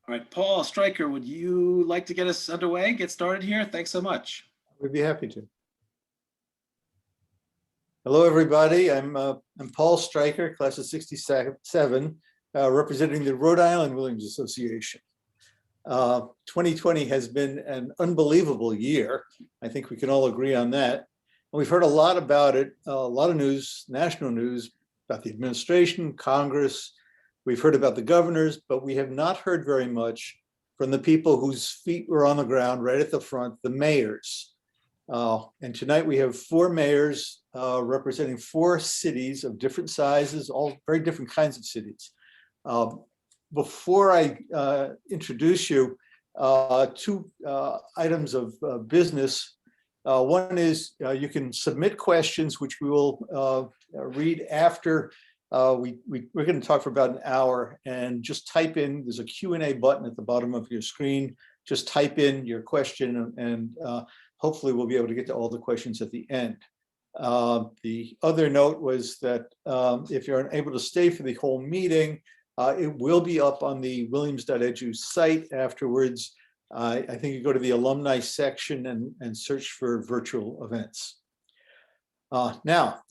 All right, Paul Stryker, would you like to get us underway, get started here? Thanks so much. We'd be happy to. Hello, everybody. I'm Paul Stryker, class of '67, representing the Rhode Island Williams Association. 2020 has been an unbelievable year. I think we can all agree on that. And we've heard a lot about it, a lot of news, national news, about the administration, Congress. We've heard about the governors, but we have not heard very much from the people whose feet were on the ground right at the front, the mayors. And tonight we have 4 mayors representing 4 cities of different sizes, all very different kinds of cities. Before I introduce you, 2 items of business. One is you can submit questions, which we will read after. We're going to talk for about an hour, and just type in, there's a Q&A button at the bottom of your screen. Just type in your question, and hopefully we'll be able to get to all the questions at the end. The other note was that if you're unable to stay for the whole meeting, it will be up on the williams.edu site afterwards. I think you go to the alumni section and search for virtual events. Now,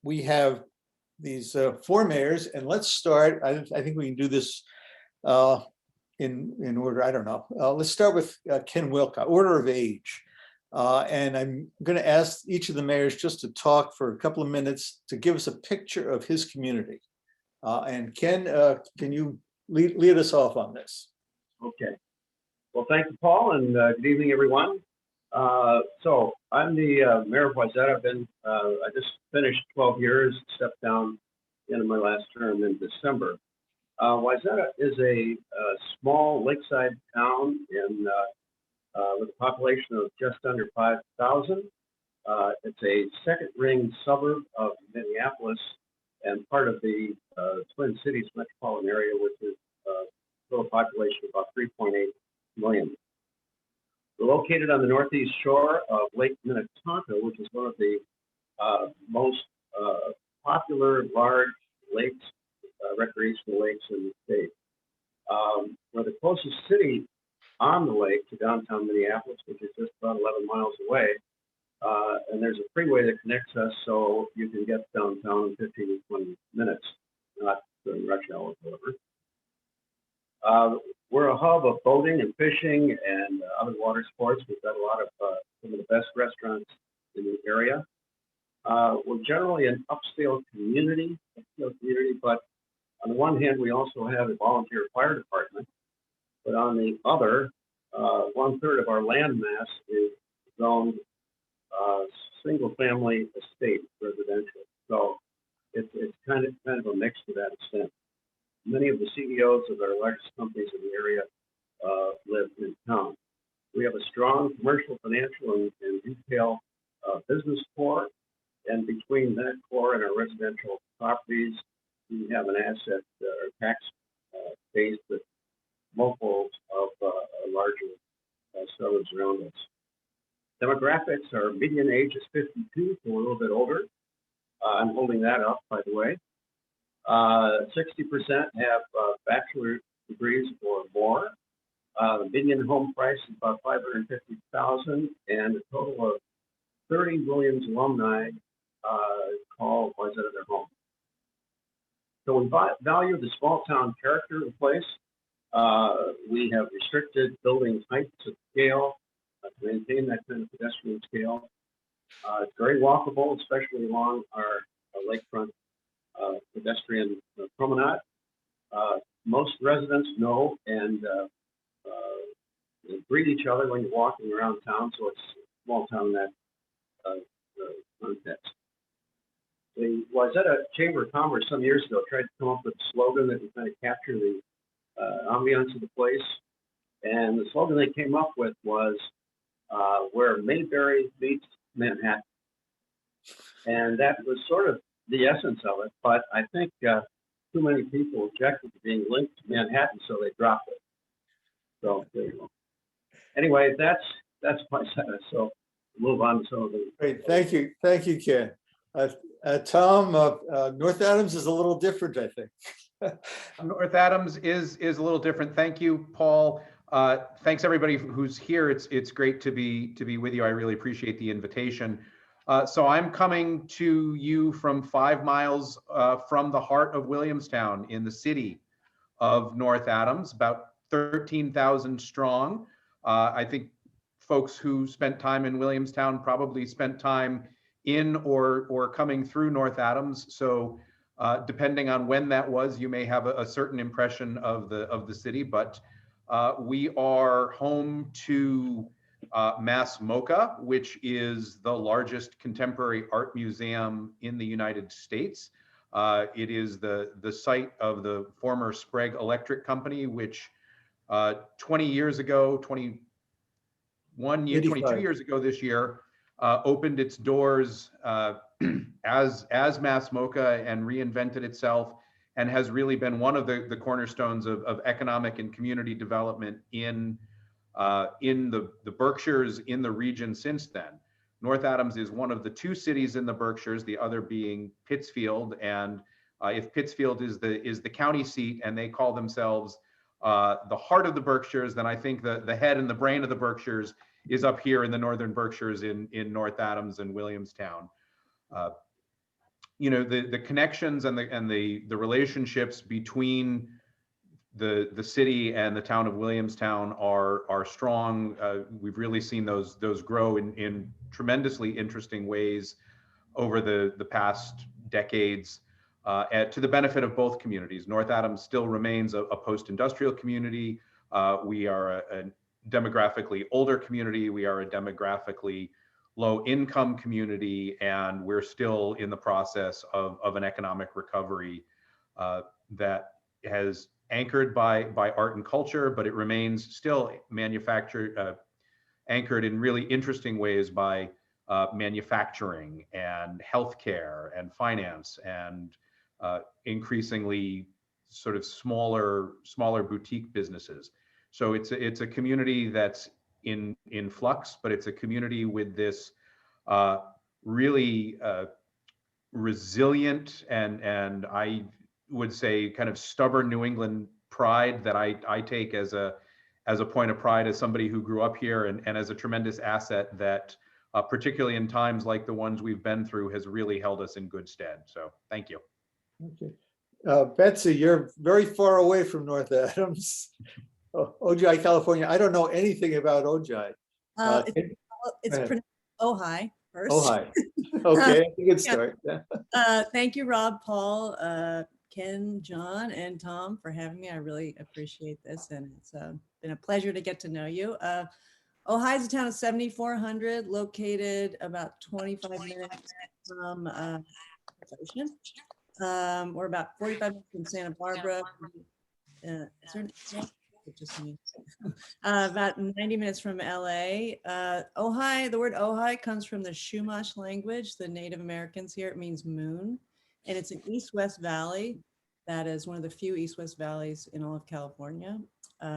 we have these 4 mayors, and let's start. I think we can do this in order. I don't know. Let's start with Ken Wilker, order of age. And I'm going to ask each of the mayors just to talk for a couple of minutes to give us a picture of his community. And Ken, can you lead us off on this? Okay. Well, thank you, Paul, and good evening, everyone. So I'm the mayor of Wayzata. I just finished 12 years, stepped down into my last term in December. Wayzata is a small lakeside town with a population of just under 5,000. It's a second ring suburb of Minneapolis and part of the Twin Cities metropolitan area, which is a total population of about 3.8 million. We're located on the northeast shore of Lake Minnetonka, which is one of the most popular large lakes, recreational lakes in the state. We're the closest city on the lake to downtown Minneapolis, which is just about 11 miles away. And there's a freeway that connects us, so you can get downtown in 15 to 20 minutes, not during rush hour, however. We're a hub of boating and fishing and other water sports. We've got a lot of some of the best restaurants in the area. We're generally an upscale community, but on the one hand, we also have a volunteer fire department, but on the other, 1/3 of our land mass is zoned single-family estate residential. So it's kind of a mix to that extent. Many of the CEOs of our largest companies in the area live in town. We have a strong commercial, financial, and retail business core, and between that core and our residential properties, we have an asset or tax base with multiples of larger suburbs around us. Demographics, our median age is 52, so we're a little bit older. I'm holding that up, by the way. 60% have bachelor degrees or more. The median home price is about $550,000, and a total of 30 Williams alumni call Wayzata their home. So we value the small town character of the place. We have restricted building heights of scale to maintain that kind of pedestrian scale. It's very walkable, especially along our lakefront pedestrian promenade. Most residents know and greet each other when you're walking around town, so it's a small town in that context. The Wayzata Chamber of Commerce some years ago tried to come up with a slogan that would kind of capture the ambiance of the place. And the slogan they came up with was, where Mayberry meets Manhattan. And that was sort of the essence of it, but I think too many people objected to being linked to Manhattan, so they dropped it. So there you go. Anyway, that's my sentence. So move on to some of the. Great, thank you, Ken. Tom, North Adams is a little different, I think. North Adams is a little different. Thank you, Paul. Thanks everybody who's here. It's great to be with you. I really appreciate the invitation. So I'm coming to you from 5 miles from the heart of Williamstown in the city of North Adams, about 13,000 strong. I think folks who spent time in Williamstown probably spent time in or coming through North Adams. So depending on when that was, you may have a certain impression of the city, but we are home to Mass MoCA, which is the largest contemporary art museum in the United States. It is the site of the former Sprague Electric Company, which 20 years ago, 22 years ago this year, opened its doors as Mass MoCA and reinvented itself, and has really been one of the cornerstones of economic and community development in the Berkshires, in the region since then. North Adams is one of the 2 cities in the Berkshires, the other being Pittsfield. And if Pittsfield is the county seat and they call themselves the heart of the Berkshires, then I think the head and the brain of the Berkshires is up here in the Northern Berkshires in North Adams and Williamstown. You know, the connections and the relationships between the city and the town of Williamstown are strong. We've really seen those grow in tremendously interesting ways over the past decades, to the benefit of both communities. North Adams still remains a post-industrial community. We are a demographically older community. We are a demographically low-income community, and we're still in the process of an economic recovery that has anchored by art and culture, but it remains still anchored in really interesting ways by manufacturing and healthcare and finance and increasingly sort of smaller boutique businesses. So it's a community that's in flux, but it's a community with this really resilient and I would say kind of stubborn New England pride that I take as a point of pride as somebody who grew up here, and as a tremendous asset that particularly in times like the ones we've been through has really held us in good stead. So thank you. Okay. Betsy, you're very far away from North Adams. Ojai, California. I don't know anything about Ojai. It's pronounced Ojai first. Ojai. Okay, that's a good start. Yeah. Thank you, Rob, Paul, Ken, John, and Tom for having me. I really appreciate this, and it's been a pleasure to get to know you. Ojai is a town of 7,400, located about 25 minutes from the ocean. We're about 45 minutes from Santa Barbara. Is there just me. About 90 minutes from LA. Ojai, the word Ojai comes from the Chumash language, the Native Americans here. It means moon, and it's an east-west valley. That is one of the few east-west valleys in all of California.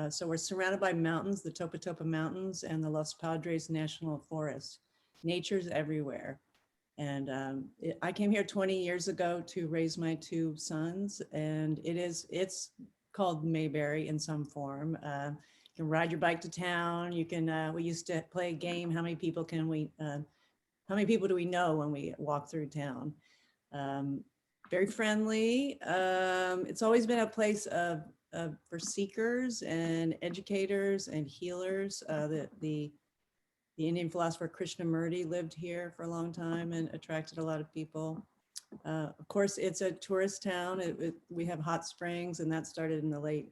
So we're surrounded by mountains, the Topa Topa Mountains and the Los Padres National Forest. Nature's everywhere. And I came here 20 years ago to raise my 2 sons, and it's called Mayberry in some form. You can ride your bike to town. You can, we used to play a game. How many people do we know when we walk through town? Very friendly. It's always been a place for seekers and educators and healers. The Indian philosopher Krishnamurti lived here for a long time and attracted a lot of people. Of course, it's a tourist town. We have hot springs, and that started in the late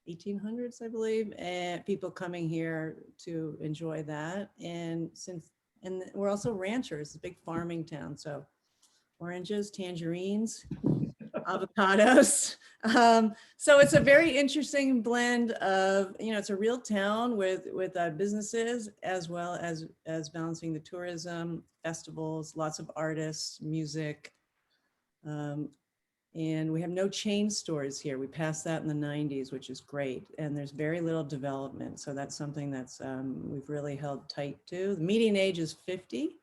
1800s, I believe, and people coming here to enjoy that. And since And we're also ranchers, a big farming town. So oranges, tangerines, avocados. So it's a very interesting blend of, it's a real town with businesses as well as balancing the tourism, festivals, lots of artists, music. And we have no chain stores here. We passed that in the 90s, which is great. And there's very little development. So that's something that's we've really held tight to. The median age is 50.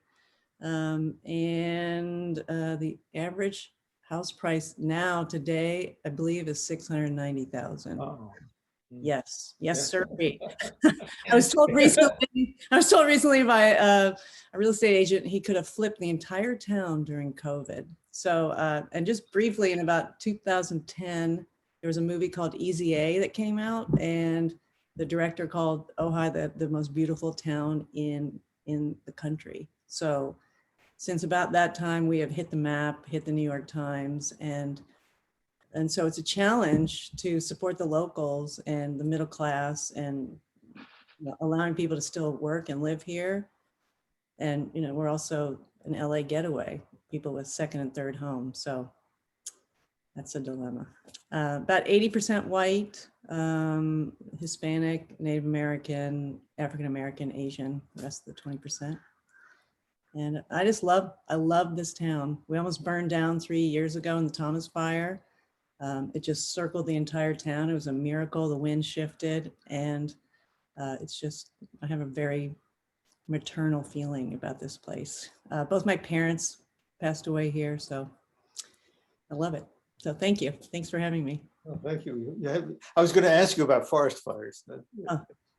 And the average house price now today, I believe, is 690,000. Oh. Yes, yes, Yeah. sir. I was told recently by a real estate agent he could have flipped the entire town during COVID. So, and just briefly, in about 2010, there was a movie called Easy A that came out, and the director called Ojai the most beautiful town in the country. So, since about that time, we have hit the map, hit the New York Times, and so it's a challenge to support the locals and the middle class, and allowing people to still work and live here. And we're also an LA getaway, people with second and third homes. So that's a dilemma. About 80% white, Hispanic, Native American, African American, Asian, the rest of the 20%. And I love this town. We almost burned down 3 years ago in the Thomas Fire. It just circled the entire town. It was a miracle. The wind shifted, and it's just, I have a very maternal feeling about this place. Both my parents passed away here, so I love it. So thank you. Thanks for having me. Oh, thank you. Yeah, I was going to ask you about forest fires.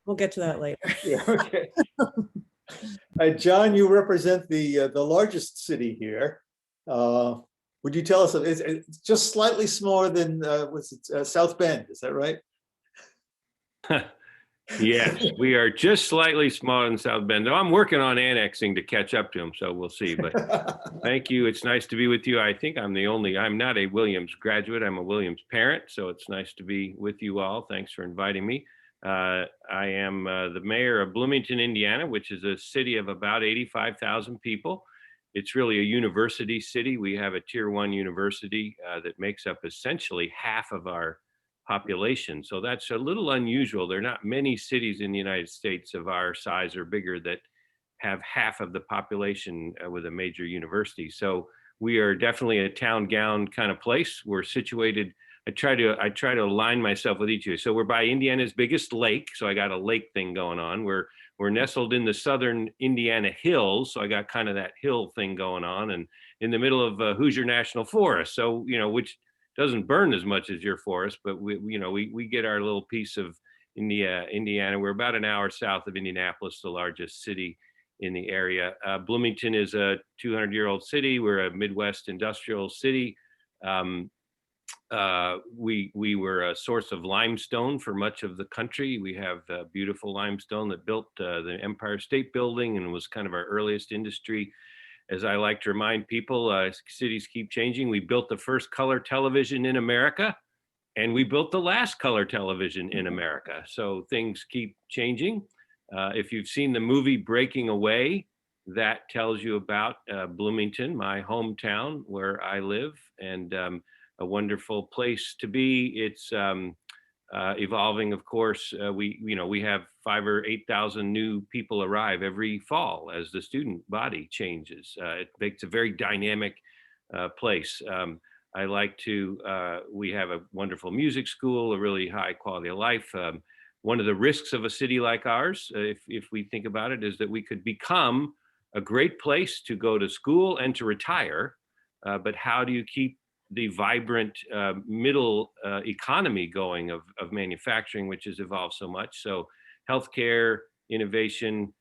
We'll get to that later. Yeah, okay. John, you represent the largest city here. Would you tell us, it's just slightly smaller than South Bend, is that right? Yes, we are just slightly smaller than South Bend. I'm working on annexing to catch up to them, so we'll see. But thank you. It's nice to be with you. I think I'm not a Williams graduate. I'm a Williams parent, so it's nice to be with you all. Thanks for inviting me. I am the mayor of Bloomington, Indiana, which is a city of about 85,000 people. It's really a university city. We have a tier 1 university that makes up essentially half of our population. So that's a little unusual. There are not many cities in the United States of our size or bigger that have half of the population with a major university. So we are definitely a town gown kind of place. We're situated, I try to align myself with each of you. So we're by Indiana's biggest lake. So I got a lake thing going on. We're nestled in the southern Indiana hills. So I got kind of that hill thing going on, and in the middle of Hoosier National Forest. So, which doesn't burn as much as your forest, but we get our little piece of Indiana. We're about an hour south of Indianapolis, the largest city in the area. Bloomington is a 200-year-old city. We're a Midwest industrial city. We were a source of limestone for much of the country. We have beautiful limestone that built the Empire State Building and was kind of our earliest industry. As I like to remind people, cities keep changing. We built the first color television in America, and we built the last color television in America. So things keep changing. If you've seen the movie Breaking Away, that tells you about Bloomington, my hometown where I live, and a wonderful place to be. It's evolving, of course. We have 5,000 or 8,000 new people arrive every fall as the student body changes. It makes a very dynamic place. I like to, we have a wonderful music school, a really high quality of life. One of the risks of a city like ours, if we think about it, is that we could become a great place to go to school and to retire. But how do you keep the vibrant middle economy going of manufacturing, which has evolved so much? So healthcare, innovation,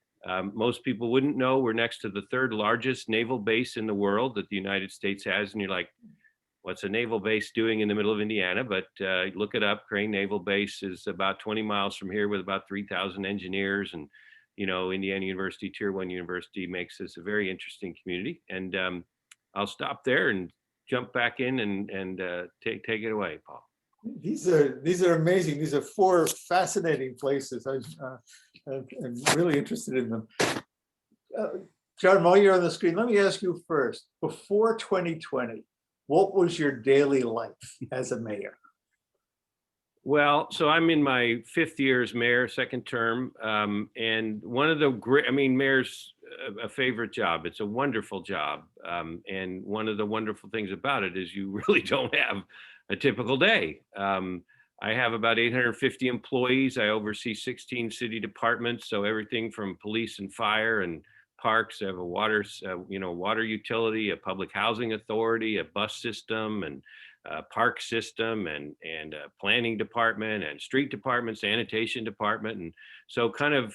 most people wouldn't know we're next to the 3rd largest naval base in the world that the United States has. And you're like, what's a naval base doing in the middle of Indiana? But look it up. Crane Naval Base is about 20 miles from here with about 3,000 engineers. And, Indiana University, tier 1 university, makes this a very interesting community. And I'll stop there and jump back in and take it away, Paul. These are amazing. These are 4 fascinating places. I'm really interested in them. John, while you're on the screen, let me ask you first, before 2020, what was your daily life as a mayor? Well, so I'm in my 5th year as mayor, 2nd term. And one of the great, I mean, mayor's a favorite job. It's a wonderful job. And one of the wonderful things about it is you really don't have a typical day. I have about 850 employees. I oversee 16 city departments. So everything from police and fire and parks. I have a water utility, a public housing authority, a bus system, and park system, and a planning department, and street department, sanitation department. And so kind of,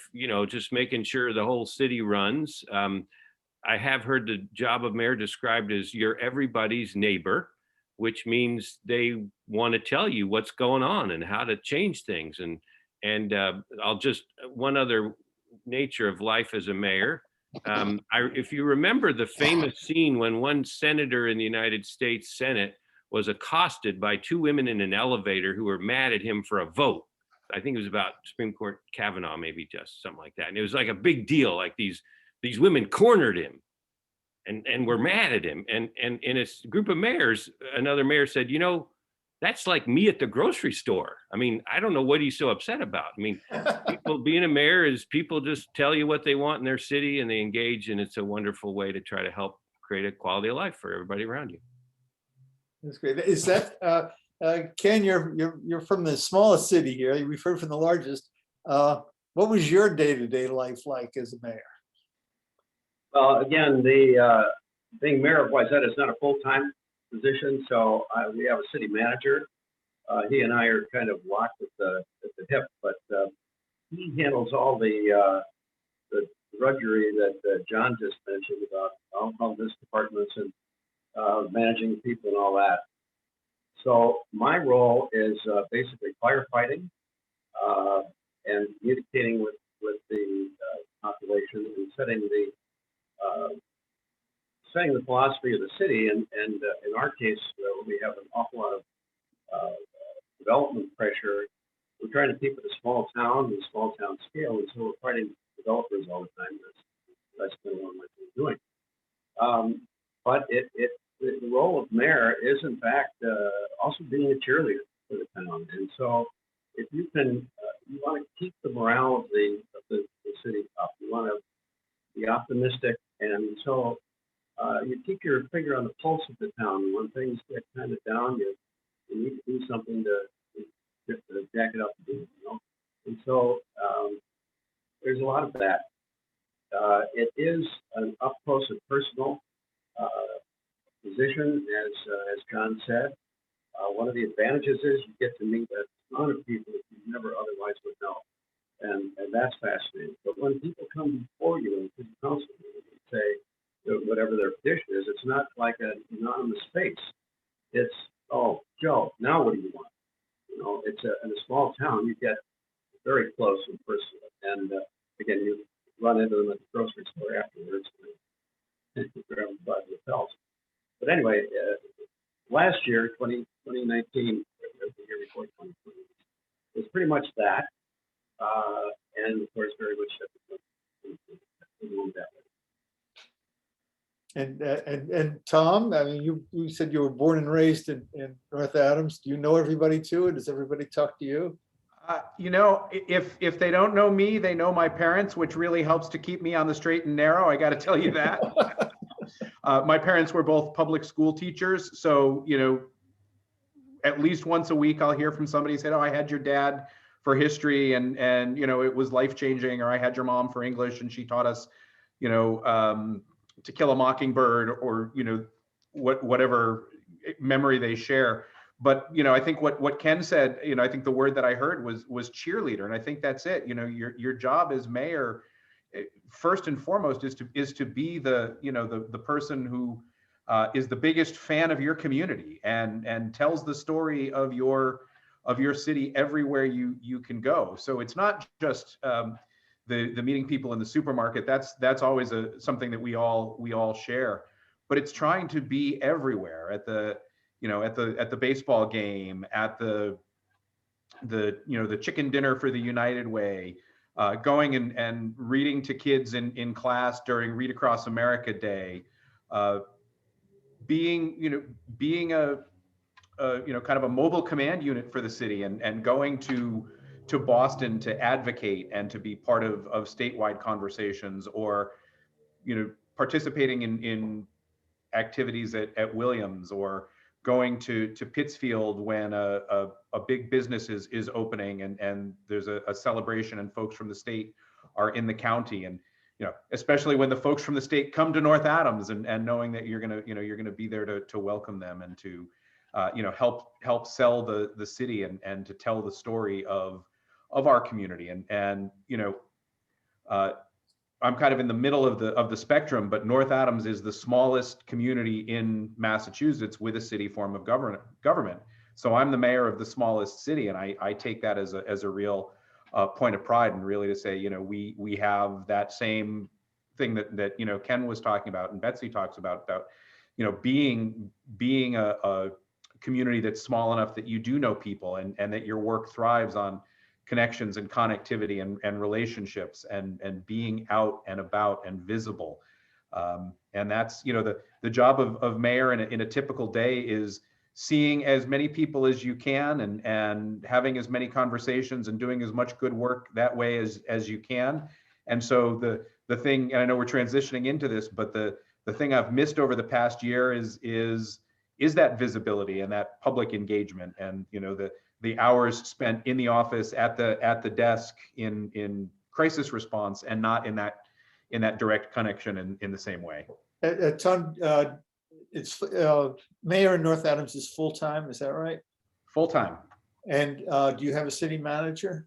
just making sure the whole city runs. I have heard the job of mayor described as you're everybody's neighbor, which means they want to tell you what's going on and how to change things. And I'll just, one other nature of life as a mayor. If you remember the famous scene when one senator in the United States Senate was accosted by 2 women in an elevator who were mad at him for a vote. I think it was about Supreme Court Kavanaugh, maybe just something like that. And it was like a big deal, like these women cornered him and were mad at him. And in a group of mayors, another mayor said, that's like me at the grocery store. I mean, I don't know what he's so upset about. I mean, people being a mayor is people just tell you what they want in their city and they engage, and it's a wonderful way to try to help create a quality of life for everybody around you. That's great. Is that, Ken, you're from the smallest city here. We've heard from the largest. What was your day-to-day life like as a mayor? Well, again, being mayor of Wayzata is not a full-time position, so we have a city manager. He and I are kind of locked at the hip, but he handles all the drudgery that John just mentioned about all this departments and managing people and all that. So my role is basically firefighting and communicating with the population and setting the philosophy of the city. And in our case, we have an awful lot of development pressure. We're trying to keep it a small town and small town scale, and so we're fighting developers all the time. That's been what I'm doing. But the role of mayor is, in fact, also being a cheerleader for the town. And so, if you can, you want to keep the morale of the city up. You want to be optimistic, and so you keep your finger on the pulse of the town. When things get kind of down, you need to do something to jack it up. And so there's a lot of that. It is an up close and personal position, as John said. One of the advantages is you get to meet a ton of people that you never otherwise would know, and that's fascinating. But when people come before you in city council and say whatever their petition is, it's not like an anonymous face. It's, oh, Joe, now what do you want? It's in a small town, you get very close and personal, and again, you run into them at the grocery store afterwards and grab them by the lapels. But anyway, last year, 2019, the year before 2020, was pretty much that. And of course, very much that. And Tom, I mean, you said you were born and raised in North Adams. Do you know everybody too? And does everybody talk to you? If they don't know me, they know my parents, which really helps to keep me on the straight and narrow. I got to tell you that. My parents were both public school teachers. So, at least once a week, I'll hear from somebody say, oh, I had your dad for history and it was life-changing, or I had your mom for English and she taught us, To Kill a Mockingbird, or, whatever memory they share. But, I think what Ken said, I think the word that I heard was cheerleader. And I think that's it. Your job as mayor, first and foremost, is to be the person who is the biggest fan of your community and tells the story of your city everywhere you can go. So it's not just the meeting people in the supermarket. That's always something that we all share, but it's trying to be everywhere at the baseball game, at the chicken dinner for the United Way, going and reading to kids in class during Read Across America Day, being a kind of a mobile command unit for the city, and going to Boston to advocate and to be part of statewide conversations, or participating in activities at Williams, or going to Pittsfield when a big business is opening, and there's a celebration and folks from the state are in the county, and especially when the folks from the state come to North Adams, and knowing that you're gonna be there to welcome them, and to help sell the city, and to tell the story of our community, and I'm kind of in the middle of the spectrum, but North Adams is the smallest community in Massachusetts with a city form of government. So I'm the mayor of the smallest city, and I take that as a real point of pride, and really to say, we have that same thing that Ken was talking about, and Betsy talks about being a community that's small enough that you do know people, and that your work thrives on connections and connectivity and relationships, and being out and about and visible. And that's, the job of mayor in a typical day is seeing as many people as you can, and having as many conversations, and doing as much good work that way as you can. And so the thing, and I know we're transitioning into this, but the thing I've missed over the past year is that visibility and that public engagement, and the hours spent in the office at the desk in crisis response, and not in that direct connection in the same way. Tom, it's mayor in North Adams is full-time, is that right? Full-time. And do you have a city manager?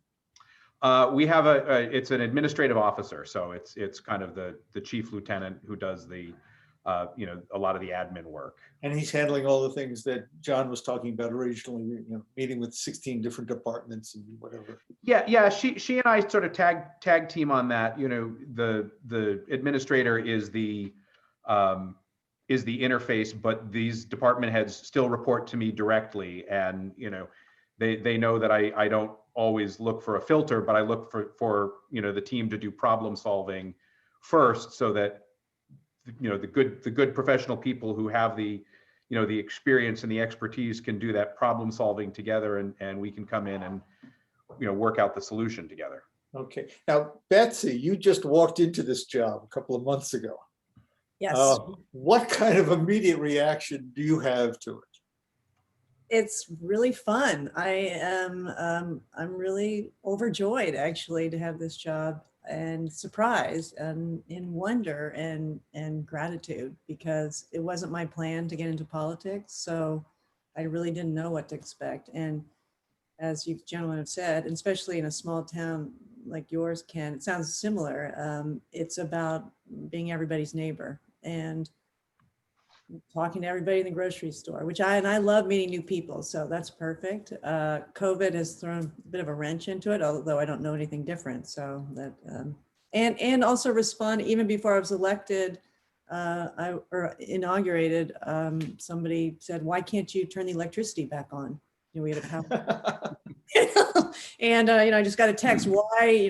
We have it's an administrative officer, so it's kind of the chief lieutenant who does a lot of the admin work. And he's handling all the things that John was talking about originally, meeting with 16 different departments and whatever. Yeah. She and I sort of tag team on that. The administrator is the interface, but these department heads still report to me directly, and they know that I don't always look for a filter, but I look for the team to do problem solving first, so that the good professional people who have the experience and the expertise can do that problem solving together, and we can come in and work out the solution together. Okay. Now, Betsy, you just walked into this job a couple of months ago. Yes. What kind of immediate reaction do you have to it? It's really fun. I'm really overjoyed, actually, to have this job, and surprised and in wonder and gratitude, because it wasn't my plan to get into politics. So I really didn't know what to expect. And as you gentlemen have said, and especially in a small town like yours, Ken, it sounds similar. It's about being everybody's neighbor and talking to everybody in the grocery store, which I love meeting new people. So that's perfect. COVID has thrown a bit of a wrench into it, although I don't know anything different. So that, and also respond, even before I was elected, or inaugurated, somebody said, why can't you turn the electricity back on? We had a power. And I just got a text, why,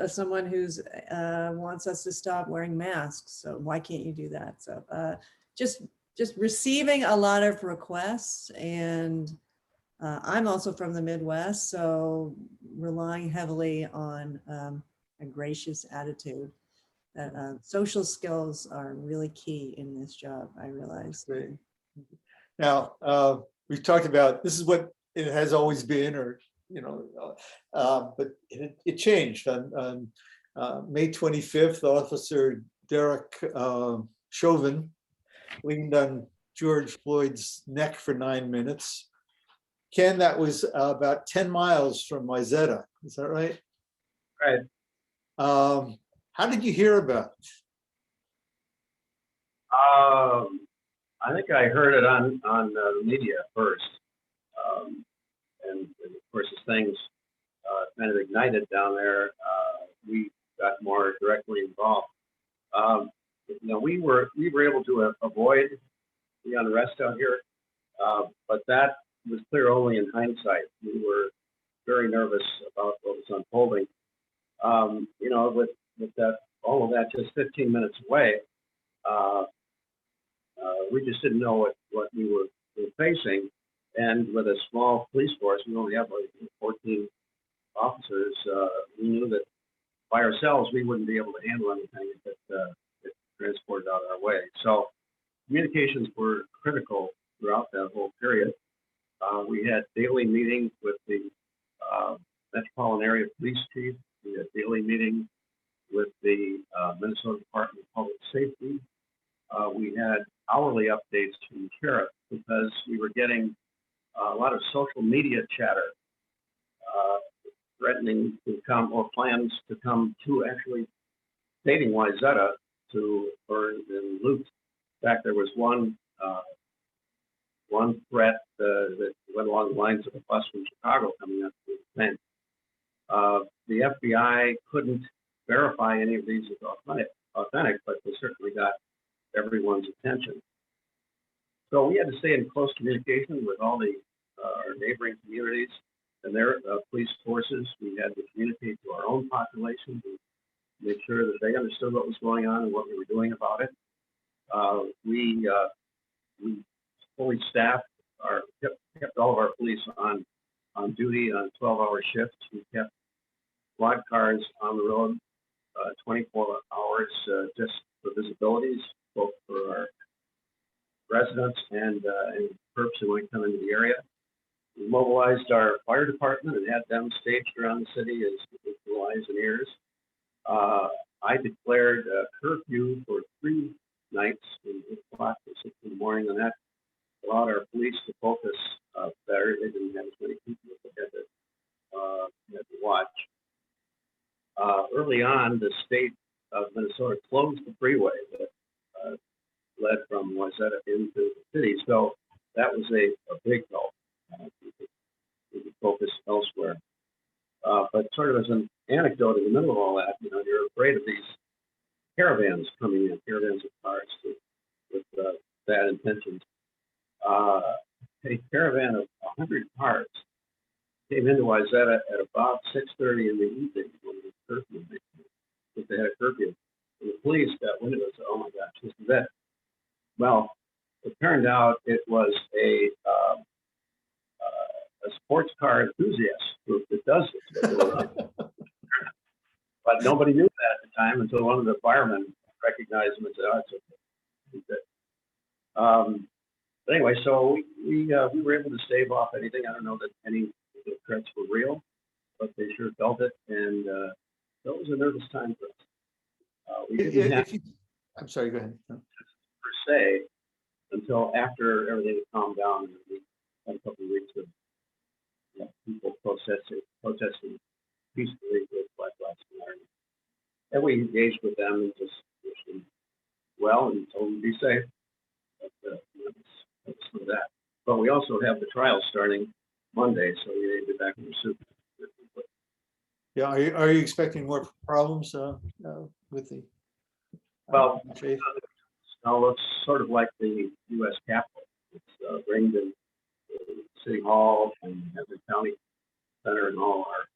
someone who's wants us to stop wearing masks. So why can't you do that? So just receiving a lot of requests, and I'm also from the Midwest, so relying heavily on a gracious attitude. That social skills are really key in this job, I realize. Great. Now, we've talked about, this is what it has always been, or but it changed. On May 25th, Officer Derek Chauvin leaned on George Floyd's neck for 9 minutes. Ken, that was about 10 miles from Wayzata. Is that right? Right. How did you hear about it? I think I heard it on the media first. And of course, as things kind of ignited down there, we got more directly involved. We were able to avoid the unrest out here, but that was clear only in hindsight. We were very nervous about what was unfolding. You know, with that, all of that just 15 minutes away, we just didn't know what we were facing. And with a small police force, we only have like 14 officers. We knew that by ourselves, we wouldn't be able to handle anything if it transported out our way. So communications were critical throughout that whole period. We had daily meetings with the Metropolitan Area Police Chief. We had daily meetings with the Minnesota Department of Public Safety. We had hourly updates from the sheriff because we were getting a lot of social media chatter threatening to come, or plans to come to actually stating Wayzata to burn and loot. In fact, there was one threat that went along the lines of a bus from Chicago coming up to the event. The FBI couldn't verify any of these as authentic, but they certainly got everyone's attention. So we had to stay in close communication with all the our neighboring communities and their police forces. We had to communicate to our own population to make sure that they understood what was going on and what we were doing about it. We fully staffed kept all of our police on duty on 12-hour shifts. We kept squad cars on the road 24 hours just for visibilities, both for our residents and perps who might come into the area. We mobilized our fire department and had them staged around the city as the eyes and ears. I declared a curfew for 3 nights from 8 o'clock to 6 in the morning, and that allowed our police to focus better. They didn't have as many people that they had to watch. Early on, the state of Minnesota closed the freeway that led from Wayzata into the city, so that was a big help. We could focus elsewhere. But sort of as an anecdote in the middle of all that, you know, you're afraid of these caravans coming in, caravans of cars with bad intentions. A caravan of 100 cars came into Wayzata at about 6:30 in the evening when the curfew, if they had a curfew. And the police got wind of it and said, "Oh my gosh, this is it." Well, it turned out it was a sports car enthusiast group that does this. But nobody knew that at the time until one of the firemen recognized them and said, "Oh, it's okay." But anyway, so we were able to stave off anything. I don't know that any of the threats were real, but they sure felt it, and that was a nervous time for us. We didn't have I'm sorry, go ahead. No. per se until after everything had calmed down, and we had a couple of weeks of people protesting peacefully with Black Lives Matter. And we engaged with them and just wished them well and told them to be safe. But that's for that. But we also have the trial starting Monday, so we need to be back in the suit. Yeah, are you expecting more problems with the? Well, now looks sort of like the U.S. Capitol. It's ringed in City Hall and the county center and all are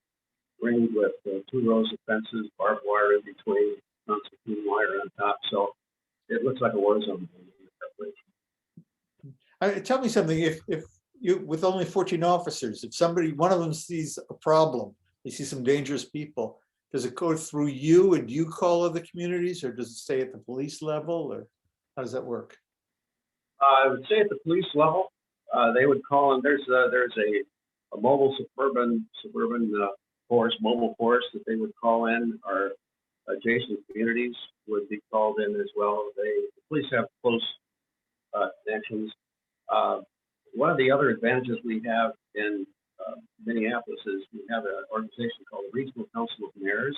ringed with 2 rows of fences, barbed wire in between, concertina wire on top. So it looks like a war zone. Tell me something. If you, with only 14 officers, if one of them sees a problem, they see some dangerous people, does it go through you and you call other communities, or does it stay at the police level, or how does that work? I would say at the police level, they would call in. There's a mobile suburban mobile force that they would call in. Our adjacent communities would be called in as well. The police have close connections. One of the other advantages we have in Minneapolis is we have an organization called the Regional Council of Mayors,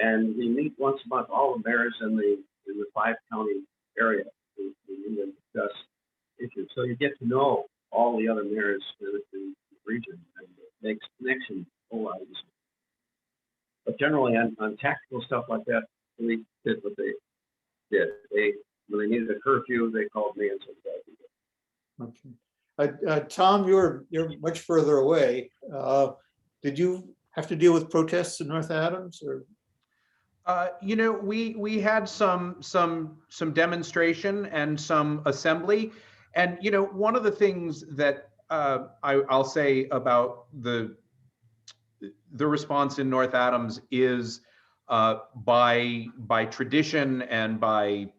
and we meet once a month, all the mayors in the 5-county area. We meet and discuss issues. So you get to know all the other mayors in the region, and it makes connections a whole lot easier. But generally, on tactical stuff like that, we did what they did. When they needed a curfew, they called me and said, okay. Tom, you're much further away. Did you have to deal with protests in North Adams or? You know, we had some demonstration and some assembly, and you know, one of the things that I'll say about the response in North Adams is by tradition and by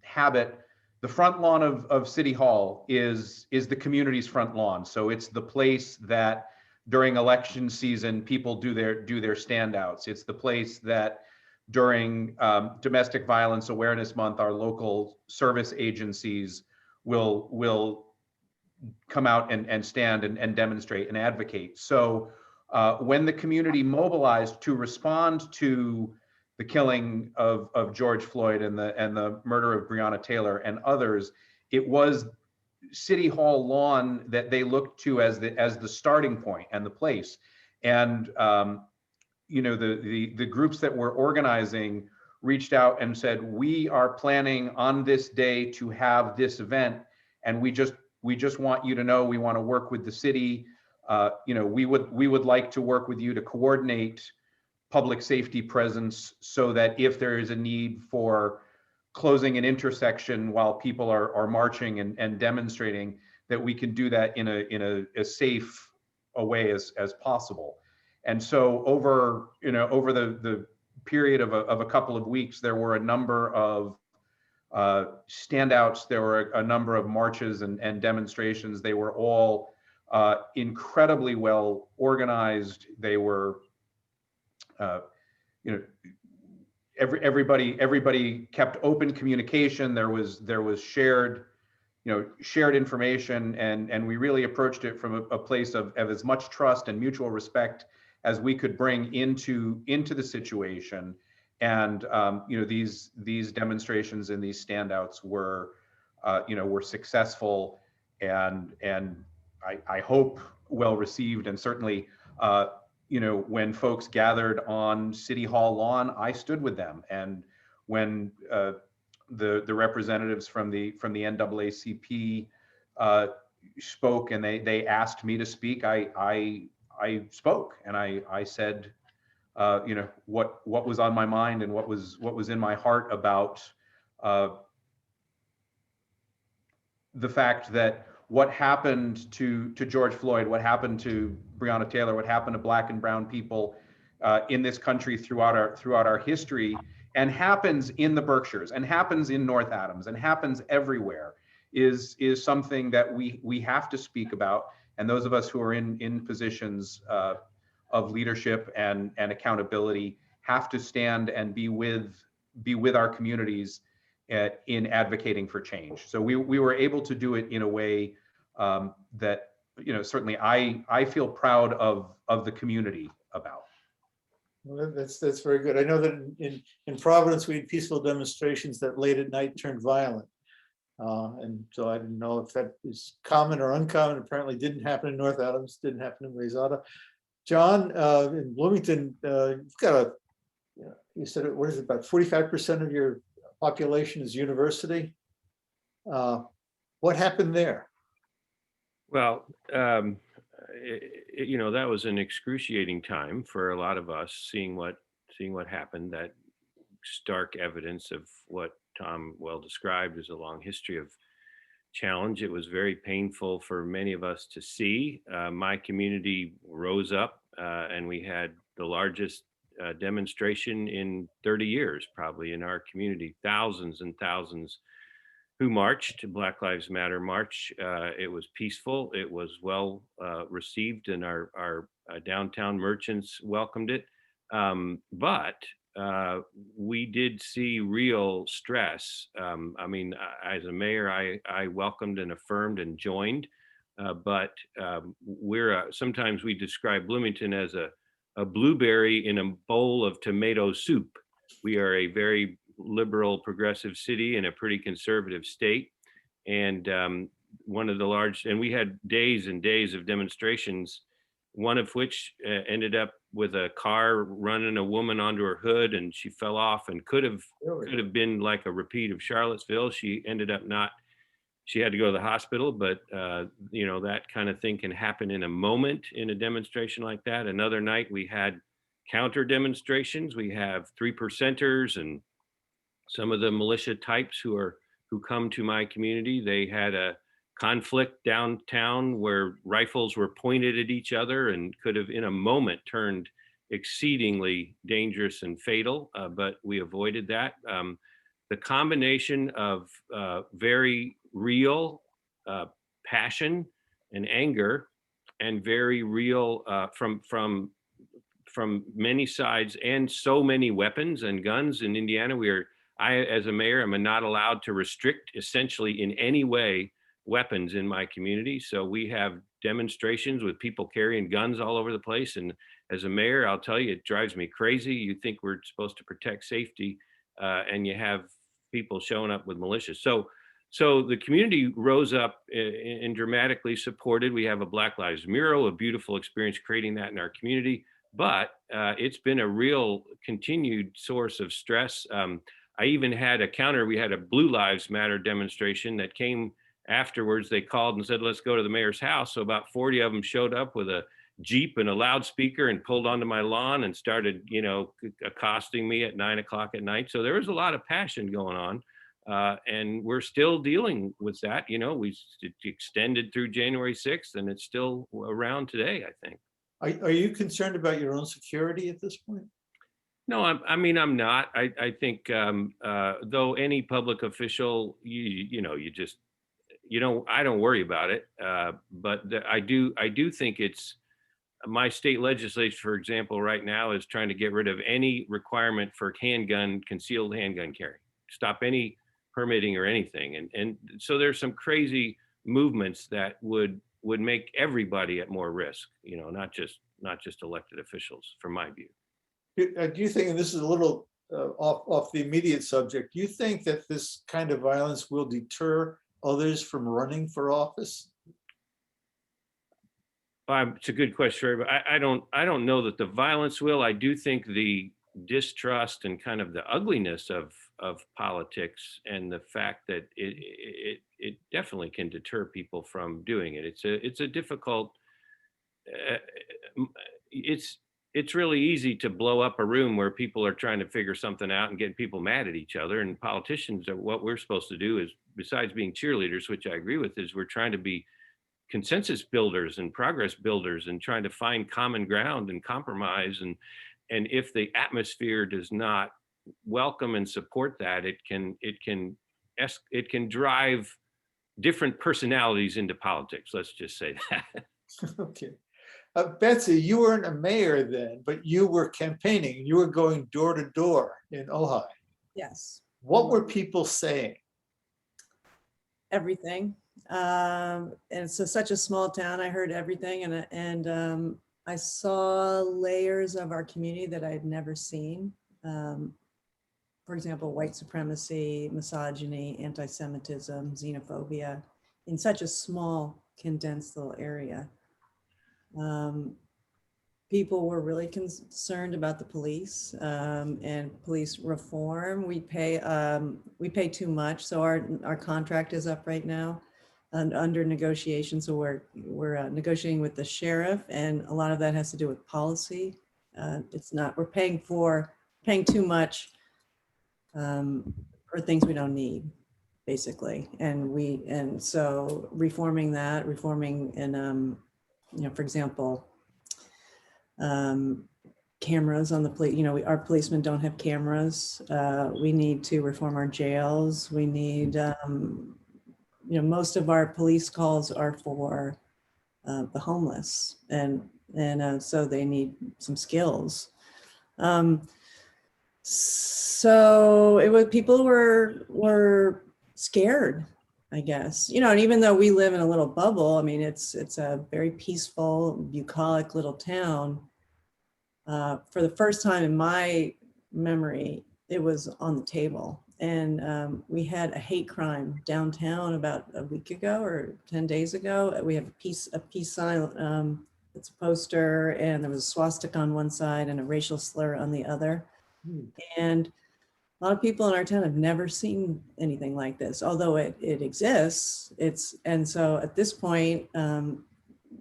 habit, the front lawn of City Hall is the community's front lawn. So it's the place that during election season people do their standouts. It's the place that during Domestic Violence Awareness Month, our local service agencies will come out and stand and demonstrate and advocate. So when the community mobilized to respond to the killing of George Floyd and the murder of Breonna Taylor and others, it was City Hall lawn that they looked to as the starting point and the place. And you know, the groups that were organizing reached out and said, we are planning on this day to have this event, and we just want you to know we want to work with the city. You know, we would like to work with you to coordinate public safety presence so that if there is a need for closing an intersection while people are marching and demonstrating, that we can do that in a safe a way as possible. And so over the period of a couple of weeks, there were a number of standouts. There were a number of marches and demonstrations. They were all incredibly well organized. They were, you know, everybody kept open communication. There was shared information, and we really approached it from a place of as much trust and mutual respect as we could bring into the situation. And you know, these demonstrations and these standouts were successful and I hope well received. And certainly you know, when folks gathered on City Hall lawn, I stood with them. And when the representatives from the NAACP spoke and they asked me to speak, I spoke, and I said, you know, what was on my mind and what was in my heart about the fact that what happened to George Floyd, what happened to Breonna Taylor, what happened to Black and brown people in this country throughout our history, and happens in the Berkshires, and happens in North Adams, and happens everywhere, is something that we have to speak about. And those of us who are in positions of leadership and accountability have to stand and be with our communities in advocating for change. So we were able to do it in a way that, you know, certainly I feel proud of the community about. Well, that's very good. I know that in Providence, we had peaceful demonstrations that late at night turned violent. And so I didn't know if that is common or uncommon. Apparently didn't happen in North Adams, didn't happen in Rosada. John, in Bloomington, you've got you said, what is it, about 45% of your population is university. What happened there? Well, you know, that was an excruciating time for a lot of us, seeing what happened. That stark evidence of what Tom well described as a long history of challenge. It was very painful for many of us to see. My community rose up and we had the largest demonstration in 30 years, probably, in our community. Thousands and thousands who marched, Black Lives Matter march. It was peaceful. It was well received, and our downtown merchants welcomed it. But we did see real stress. I mean, as a mayor, I welcomed and affirmed and joined, but sometimes we describe Bloomington as a blueberry in a bowl of tomato soup. We are a very liberal, progressive city in a pretty conservative state. And one of the and we had days and days of demonstrations, one of which ended up with a car running a woman onto her hood, and she fell off and could have been like a repeat of Charlottesville. She ended up not. she had to go to the hospital, but you know, that kind of thing can happen in a moment in a demonstration like that. Another night we had counter demonstrations. We have 3%ers and some of the militia types who come to my community. They had a conflict downtown where rifles were pointed at each other and could have in a moment turned exceedingly dangerous and fatal, but we avoided that. The combination of very real passion and anger and very real from many sides and so many weapons and guns in Indiana. I, as a mayor, am not allowed to restrict essentially in any way weapons in my community. So we have demonstrations with people carrying guns all over the place. And as a mayor, I'll tell you, it drives me crazy. You think we're supposed to protect safety and you have people showing up with militias. So the community rose up and dramatically supported. We have a Black Lives mural, a beautiful experience creating that in our community. But it's been a real continued source of stress. I even had a counter. We had a Blue Lives Matter demonstration that came afterwards. They called and said, let's go to the mayor's house. So about 40 of them showed up with a Jeep and a loudspeaker and pulled onto my lawn and started, you know, accosting me at 9 o'clock at night. So there was a lot of passion going on. And we're still dealing with that. You know, we extended through January 6th and it's still around today, I think. Are you concerned about your own security at this point? No, I mean, I'm not. I think though any public official, you know, I don't worry about it. But I do think it's my state legislature, for example, right now is trying to get rid of any requirement for concealed handgun carry, stop any permitting or anything. And so there's some crazy movements that would make everybody at more risk, you know, not just elected officials, from my view. Do you think, and this is a little off the immediate subject, do you think that this kind of violence will deter others from running for office? It's a good question, but I don't know that the violence will. I do think the distrust and kind of the ugliness of politics and the fact that it definitely can deter people from doing it. It's a difficult. It's really easy to blow up a room where people are trying to figure something out and getting people mad at each other. And politicians are what we're supposed to do is, besides being cheerleaders, which I agree with, is we're trying to be consensus builders and progress builders and trying to find common ground and compromise. And if the atmosphere does not welcome and support that, it can drive different personalities into politics. Let's just say that. Okay. Betsy, you weren't a mayor then, but you were campaigning. You were going door to door in Ojai. Yes. What were people saying? Everything. And it's such a small town. I heard everything, and I saw layers of our community that I had never seen. For example, white supremacy, misogyny, anti-Semitism, xenophobia in such a small, condensed little area. People were really concerned about the police and police reform. We pay too much, so our contract is up right now and under negotiation. So we're negotiating with the sheriff, and a lot of that has to do with policy. We're paying too much for things we don't need, basically, and so reforming and for example, cameras on the police. Our policemen don't have cameras. We need to reform our jails. We need, most of our police calls are for the homeless, and so they need some skills. So people were scared, I guess, and even though we live in a little bubble, I mean, it's a very peaceful, bucolic little town. For the first time in my memory, it was on the table. And we had a hate crime downtown about a week ago or 10 days ago. We have a peace sign. It's a poster, and there was a swastika on one side and a racial slur on the other. And A lot of people in our town have never seen anything like this, although it exists. And so at this point,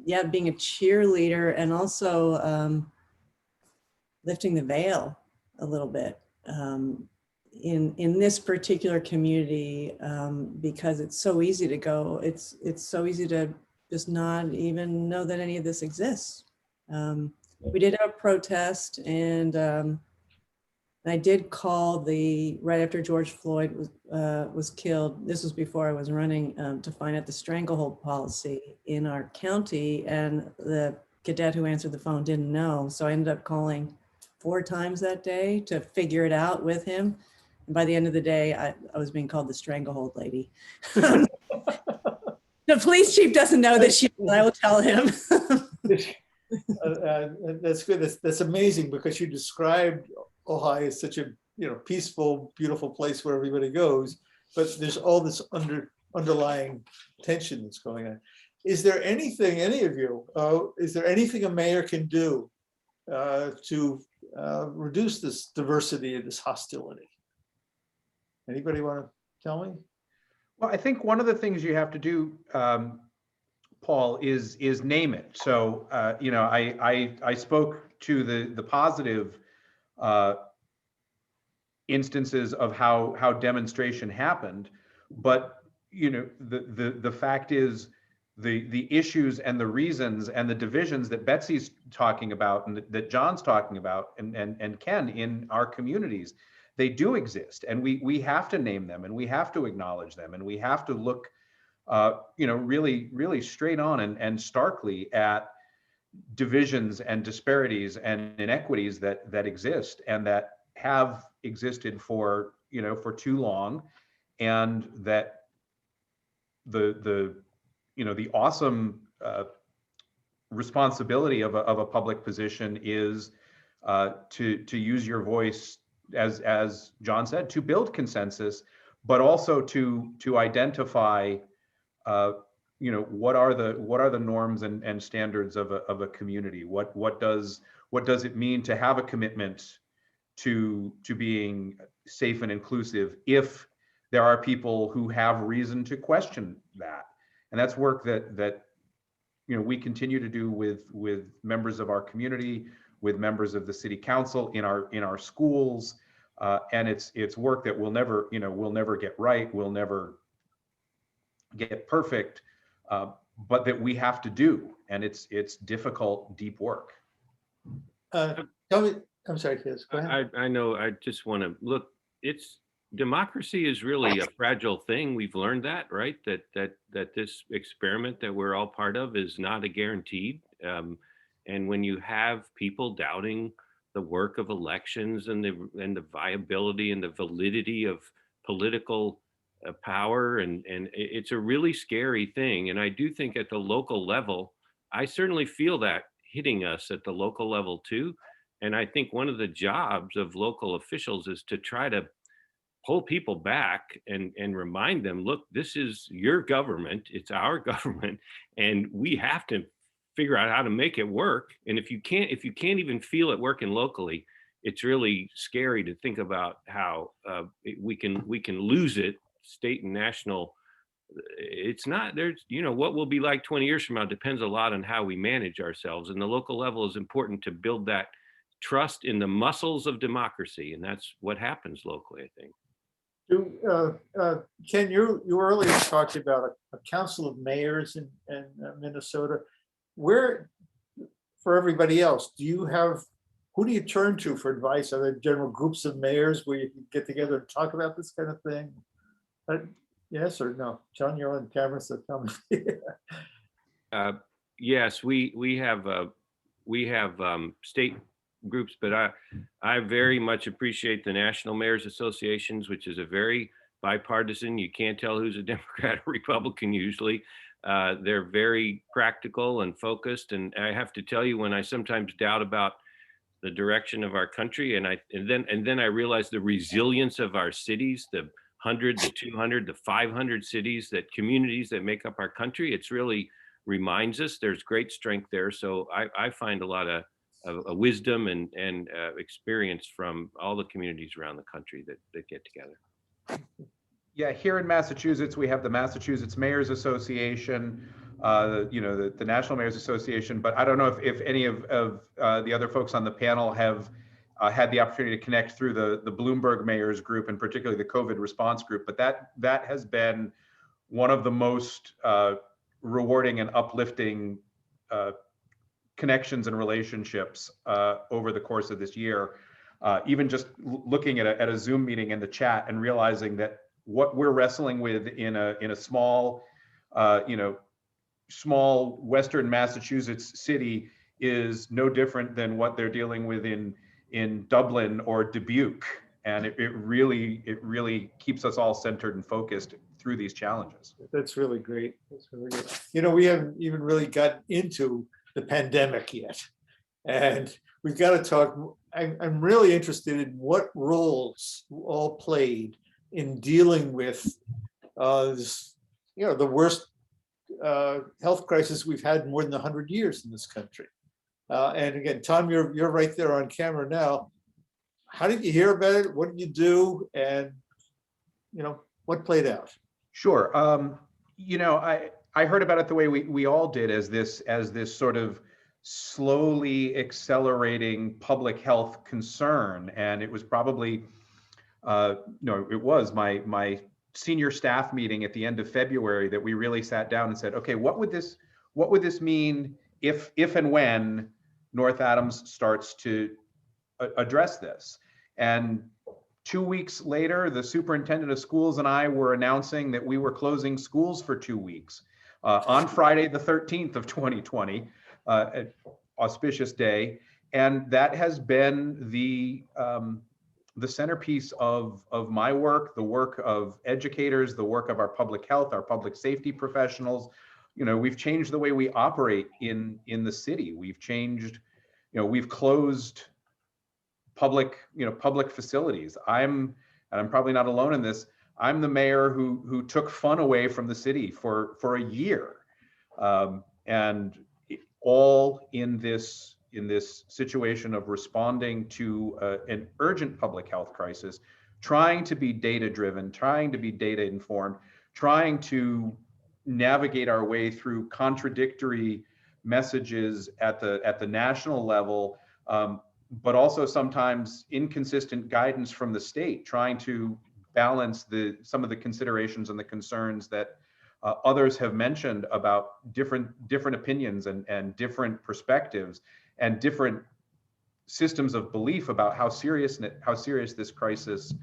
yeah, being a cheerleader and also lifting the veil a little bit in this particular community, because it's so easy to go. It's so easy to just not even know that any of this exists. We did have a protest, and I did call right after George Floyd was killed. This was before I was running, to find out the stranglehold policy in our county, and the cadet who answered the phone didn't know. So I ended up calling 4 times that day to figure it out with him. And by the end of the day, I was being called the stranglehold lady. The police chief doesn't know this yet, but I will tell him. That's good. That's amazing, because you described Ojai as such a peaceful, beautiful place where everybody goes, but there's all this underlying tension that's going on. Is there anything, any of you, is there anything a mayor can do to reduce this diversity and this hostility? Anybody want to tell me? Well, I think one of the things you have to do, Paul, is name it. So, I spoke to the positive instances of how demonstration happened, but the fact is the issues and the reasons and the divisions that Betsy's talking about and that John's talking about and Ken in our communities, they do exist, and we have to name them, and we have to acknowledge them, and we have to look really straight on and starkly at divisions and disparities and inequities that exist and that have existed for too long, and that the awesome responsibility of a public position is to use your voice, as John said, to build consensus, but also to identify what are the norms and standards of a community. What does it mean to have a commitment to being safe and inclusive if there are people who have reason to question that? And that's work that we continue to do with members of our community, with members of the city council, in our schools, and it's work that we'll never get right, we'll never get perfect, but that we have to do, and it's difficult, deep work. Tell me, I'm sorry, Kiz, go ahead. I know. I just want to look. Democracy is really a fragile thing. We've learned that, right? That this experiment that we're all part of is not a guaranteed. And when you have people doubting the work of elections and the viability and the validity of political power, and it's a really scary thing. And I do think at the local level, I certainly feel that hitting us at the local level too. And I think one of the jobs of local officials is to try to pull people back and remind them, look, this is your government, it's our government, and we have to figure out how to make it work. And if you can't even feel it working locally, it's really scary to think about how we can lose it, state and national. It's not, there's, what we'll be like 20 years from now depends a lot on how we manage ourselves. And the local level is important to build that trust in the muscles of democracy. And that's what happens locally, I think. Ken, you earlier talked about a council of mayors in Minnesota. Where, for everybody else, who do you turn to for advice? Are there general groups of mayors where you can get together and talk about this kind of thing? Yes or no? John, you're on camera, so tell me. Yes, we have state groups, but I very much appreciate the National Mayors Associations, which is a very bipartisan. You can't tell who's a Democrat or Republican usually. They're very practical and focused. And I have to tell you, when I sometimes doubt about the direction of our country, and then I realize the resilience of our cities, the 100, the 200, the 500 cities, communities that make up our country, it's really reminds us there's great strength there. So I find a lot of a wisdom and experience from all the communities around the country that get together. Yeah, here in Massachusetts, we have the Massachusetts Mayors Association, the National Mayors Association, but I don't know if any of the other folks on the panel have had the opportunity to connect through the Bloomberg Mayors Group, and particularly the COVID response group. But that has been one of the most rewarding and uplifting connections and relationships over the course of this year. Even just looking at a Zoom meeting in the chat and realizing that what we're wrestling with in a small, small Western Massachusetts city is no different than what they're dealing with in Dublin or Dubuque, and it really keeps us all centered and focused through these challenges. That's really great. That's really good. You know, we haven't even really gotten into the pandemic yet, and we've got to talk. I'm really interested in what roles you all played in dealing with this, the worst health crisis we've had in more than 100 years in this country. And again, Tom, you're right there on camera now. How did you hear about it? What did you do? And what played out? Sure. I heard about it the way we all did, as this sort of slowly accelerating public health concern, and it was probably it was my senior staff meeting at the end of February that we really sat down and said, okay, what would this mean if and when North Adams starts to address this? And 2 weeks later, the superintendent of schools and I were announcing that we were closing schools for 2 weeks on Friday, the 13th of 2020, an auspicious day. And that has been the centerpiece of my work, the work of educators, the work of our public health, our public safety professionals. We've changed the way we operate in the city. We've changed, we've closed public facilities. I'm probably not alone in this. I'm the mayor who took fun away from the city for a year, and all in this situation of responding to an urgent public health crisis, trying to be data driven, trying to be data informed, trying to navigate our way through contradictory messages at the national level, but also sometimes inconsistent guidance from the state, trying to balance some of the considerations and the concerns that others have mentioned about different opinions and different perspectives and different systems of belief about how serious this crisis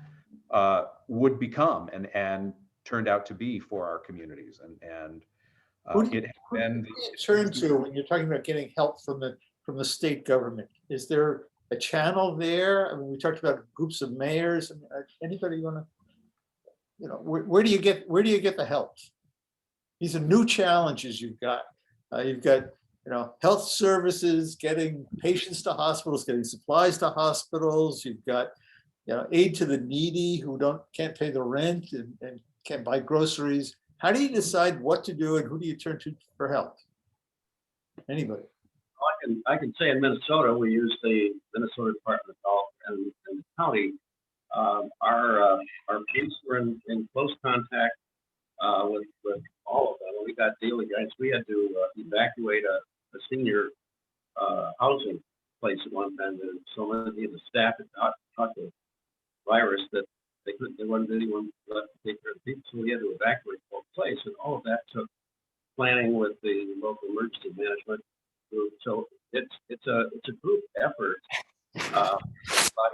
would become and turned out to be for our communities. And it has been turn to when you're talking about getting help from the state government. Is there a channel there? I mean, we talked about groups of mayors. I mean, anybody want to, where do you get the help? These are new challenges you've got. You've got health services, getting patients to hospitals, getting supplies to hospitals. You've got aid to the needy who can't pay the rent and can't buy groceries. How do you decide what to do and who do you turn to for help? Anybody? I can say in Minnesota, we use the Minnesota Department of Health and the county. Our police were in close contact with all of them. When we got daily guides, we had to evacuate a senior housing place at one time. And so many of the staff had caught the virus that there wasn't anyone left to take care of the people, so we had to evacuate the whole place. And all of that took planning with the local emergency management group. So it's a group effort. But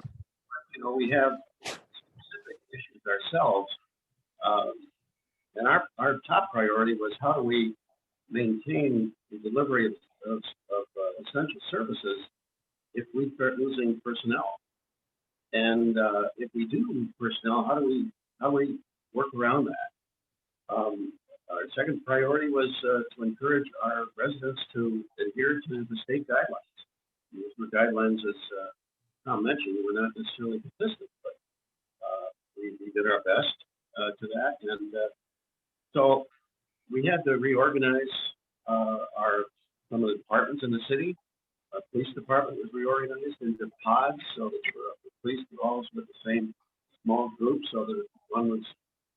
we have specific issues ourselves. And our top priority was how do we maintain the delivery of essential services if we start losing personnel, and if we do lose personnel, how do we work around that? Our second priority was to encourage our residents to adhere to the state guidelines. Those were guidelines, as Tom mentioned, were not necessarily consistent, but we did our best to that, and so we had to reorganize some of the departments in the city. Our police department was reorganized into pods so that the police were always with the same small group, so that if one was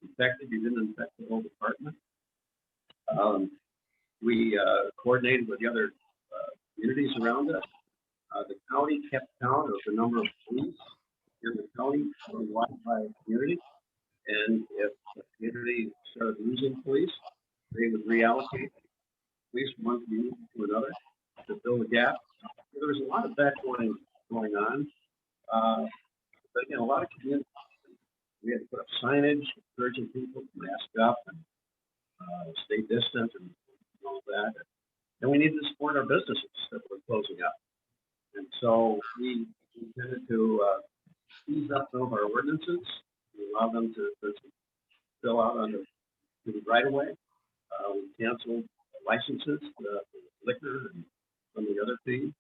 infected, you didn't infect the whole department. We coordinated with the other communities around us. The county kept count of the number of police in the county worldwide by community. And if the community started losing police, they would reallocate police from one community to another to fill the gap. There was a lot of that going on. But again, a lot of communities, we had to put up signage encouraging people to mask up and stay distant and all that. And we needed to support our businesses that were closing up. And so we tended to ease up some of our ordinances, allow them to fill out under the right of way. We canceled licenses, liquor, and some of the other fees.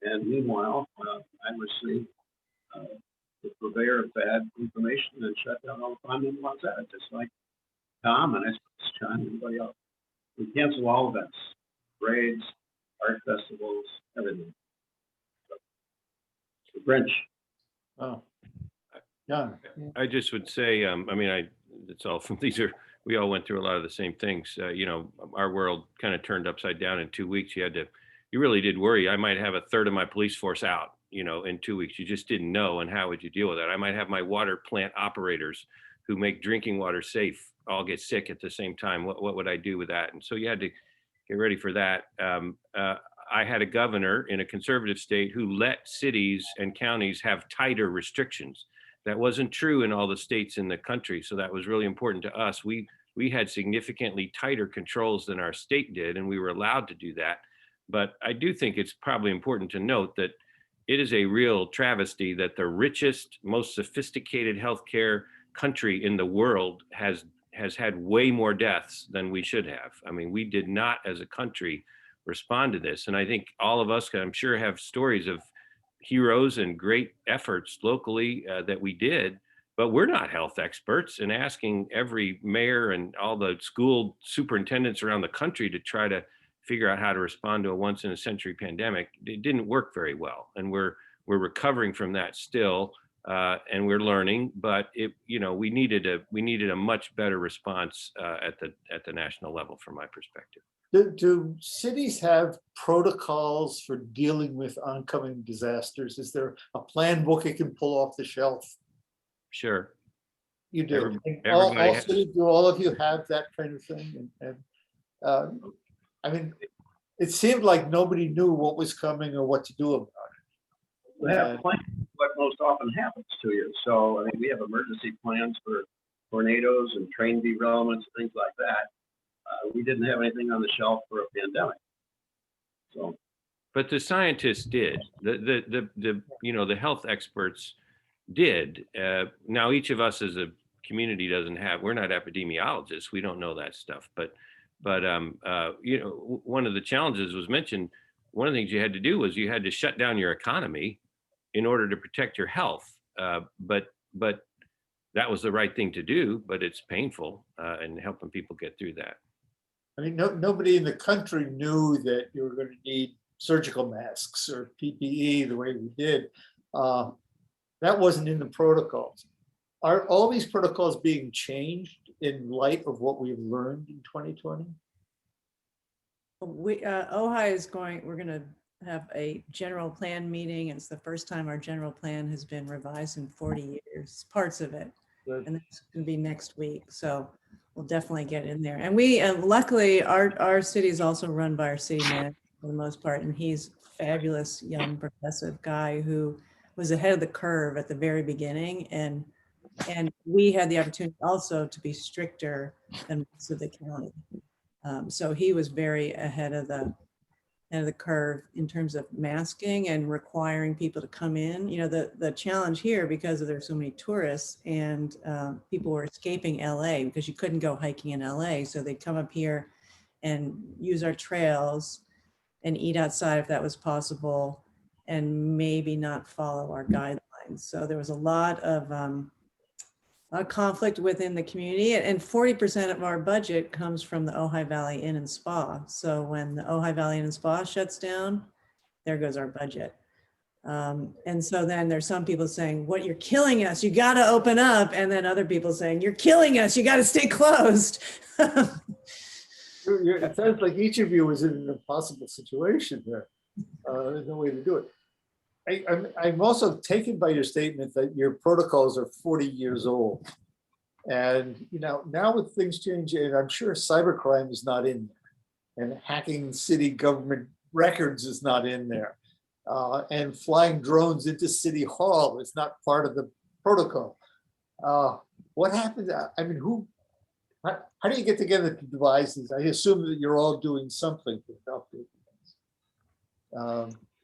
And meanwhile, I received the purveyor of bad information and shut down all the fun in Los Angeles, just like Tom and I suppose John and everybody else. We canceled all events, parades, art festivals, everything. So, the Grinch. Oh, John. I just would say, I mean, it's all from we all went through a lot of the same things. You know, our world kind of turned upside down in 2 weeks. You really did worry. I might have a third of my police force out, you know, in 2 weeks. You just didn't know. And how would you deal with that? I might have my water plant operators who make drinking water safe all get sick at the same time. What would I do with that? And so you had to get ready for that. I had a governor in a conservative state who let cities and counties have tighter restrictions. That wasn't true in all the states in the country. So that was really important to us. We had significantly tighter controls than our state did, and we were allowed to do that. But I do think it's probably important to note that it is a real travesty that the richest, most sophisticated healthcare country in the world has had way more deaths than we should have. I mean, we did not as a country respond to this. And I think all of us, I'm sure, have stories of heroes and great efforts locally that we did, but we're not health experts. And asking every mayor and all the school superintendents around the country to try to figure out how to respond to a once in a century pandemic, it didn't work very well. And we're recovering from that still. And we're learning, but we needed a much better response at the national level, from my perspective. Do cities have protocols for dealing with oncoming disasters? Is there a plan book you can pull off the shelf? Sure. You do. Everybody All of you have that kind of thing? I mean, it seemed like nobody knew what was coming or what to do about it. We have plans, what most often happens to you. So, I mean, we have emergency plans for tornadoes and train derailments, things like that. We didn't have anything on the shelf for a pandemic. So, but the scientists did. The health experts did. Now, each of us as a community we're not epidemiologists. We don't know that stuff. But one of the challenges was mentioned. One of the things you had to do was you had to shut down your economy in order to protect your health. But that was the right thing to do, but it's painful and helping people get through that. I mean, nobody in the country knew that you were going to need surgical masks or PPE the way we did. That wasn't in the protocols. Are all these protocols being changed in light of what we've learned in 2020? We're going to have a general plan meeting. It's the first time our general plan has been revised in 40 years, parts of it. Good. And that's going to be next week. So we'll definitely get in there. And we, luckily, our city is also run by our city manager for the most part. And he's a fabulous young progressive guy who was ahead of the curve at the very beginning. And we had the opportunity also to be stricter than most of the county. So he was very ahead of the curve in terms of masking and requiring people to come in. You know, the challenge here, because there's so many tourists and people were escaping LA because you couldn't go hiking in LA. So they'd come up here and use our trails and eat outside if that was possible and maybe not follow our guidelines. So there was a lot of a conflict within the community, and 40% of our budget comes from the Ojai Valley Inn and Spa. So when the Ojai Valley Inn and Spa shuts down, there goes our budget. And so then there's some people saying, what, you're killing us, you got to open up. And then other people saying, you're killing us, you got to stay closed. It sounds like each of you is in an impossible situation there. There's no way to do it. I'm also taken by your statement that your protocols are 40 years old. And now with things changing, and I'm sure cybercrime is not in there, and hacking city government records is not in there, and flying drones into City Hall is not part of the protocol. What happens? I mean, how do you get together to devise these? I assume that you're all doing something to help you.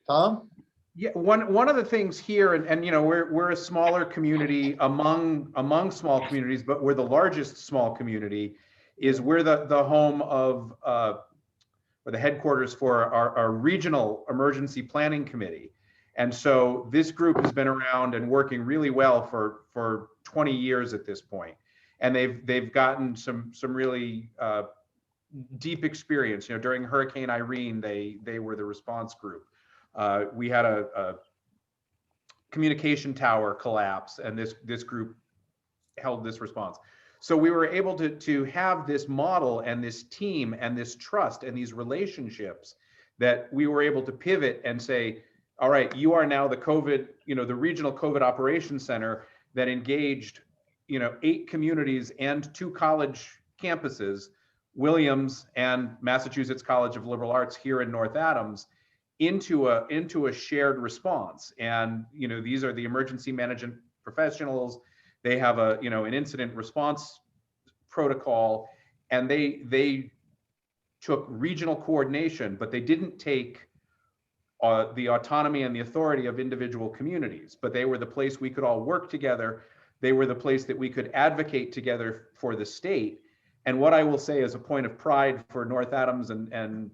Tom? Yeah, one of the things here, and we're a smaller community among small communities, but we're the largest small community. Is we're the home of or the headquarters for our regional emergency planning committee, and so this group has been around and working really well for 20 years at this point, and they've gotten some really deep experience. During Hurricane Irene, they were the response group. We had a communication tower collapse, and this group held this response. So we were able to have this model and this team and this trust and these relationships that we were able to pivot and say, all right, you are now the COVID, the regional COVID operations center that engaged, 8 communities and 2 college campuses, Williams and Massachusetts College of Liberal Arts here in North Adams, into a shared response. And these are the emergency management professionals. They have an incident response protocol, and they took regional coordination, but they didn't take the autonomy and the authority of individual communities, but they were the place we could all work together. They were the place that we could advocate together for the state. And what I will say as a point of pride for North Adams and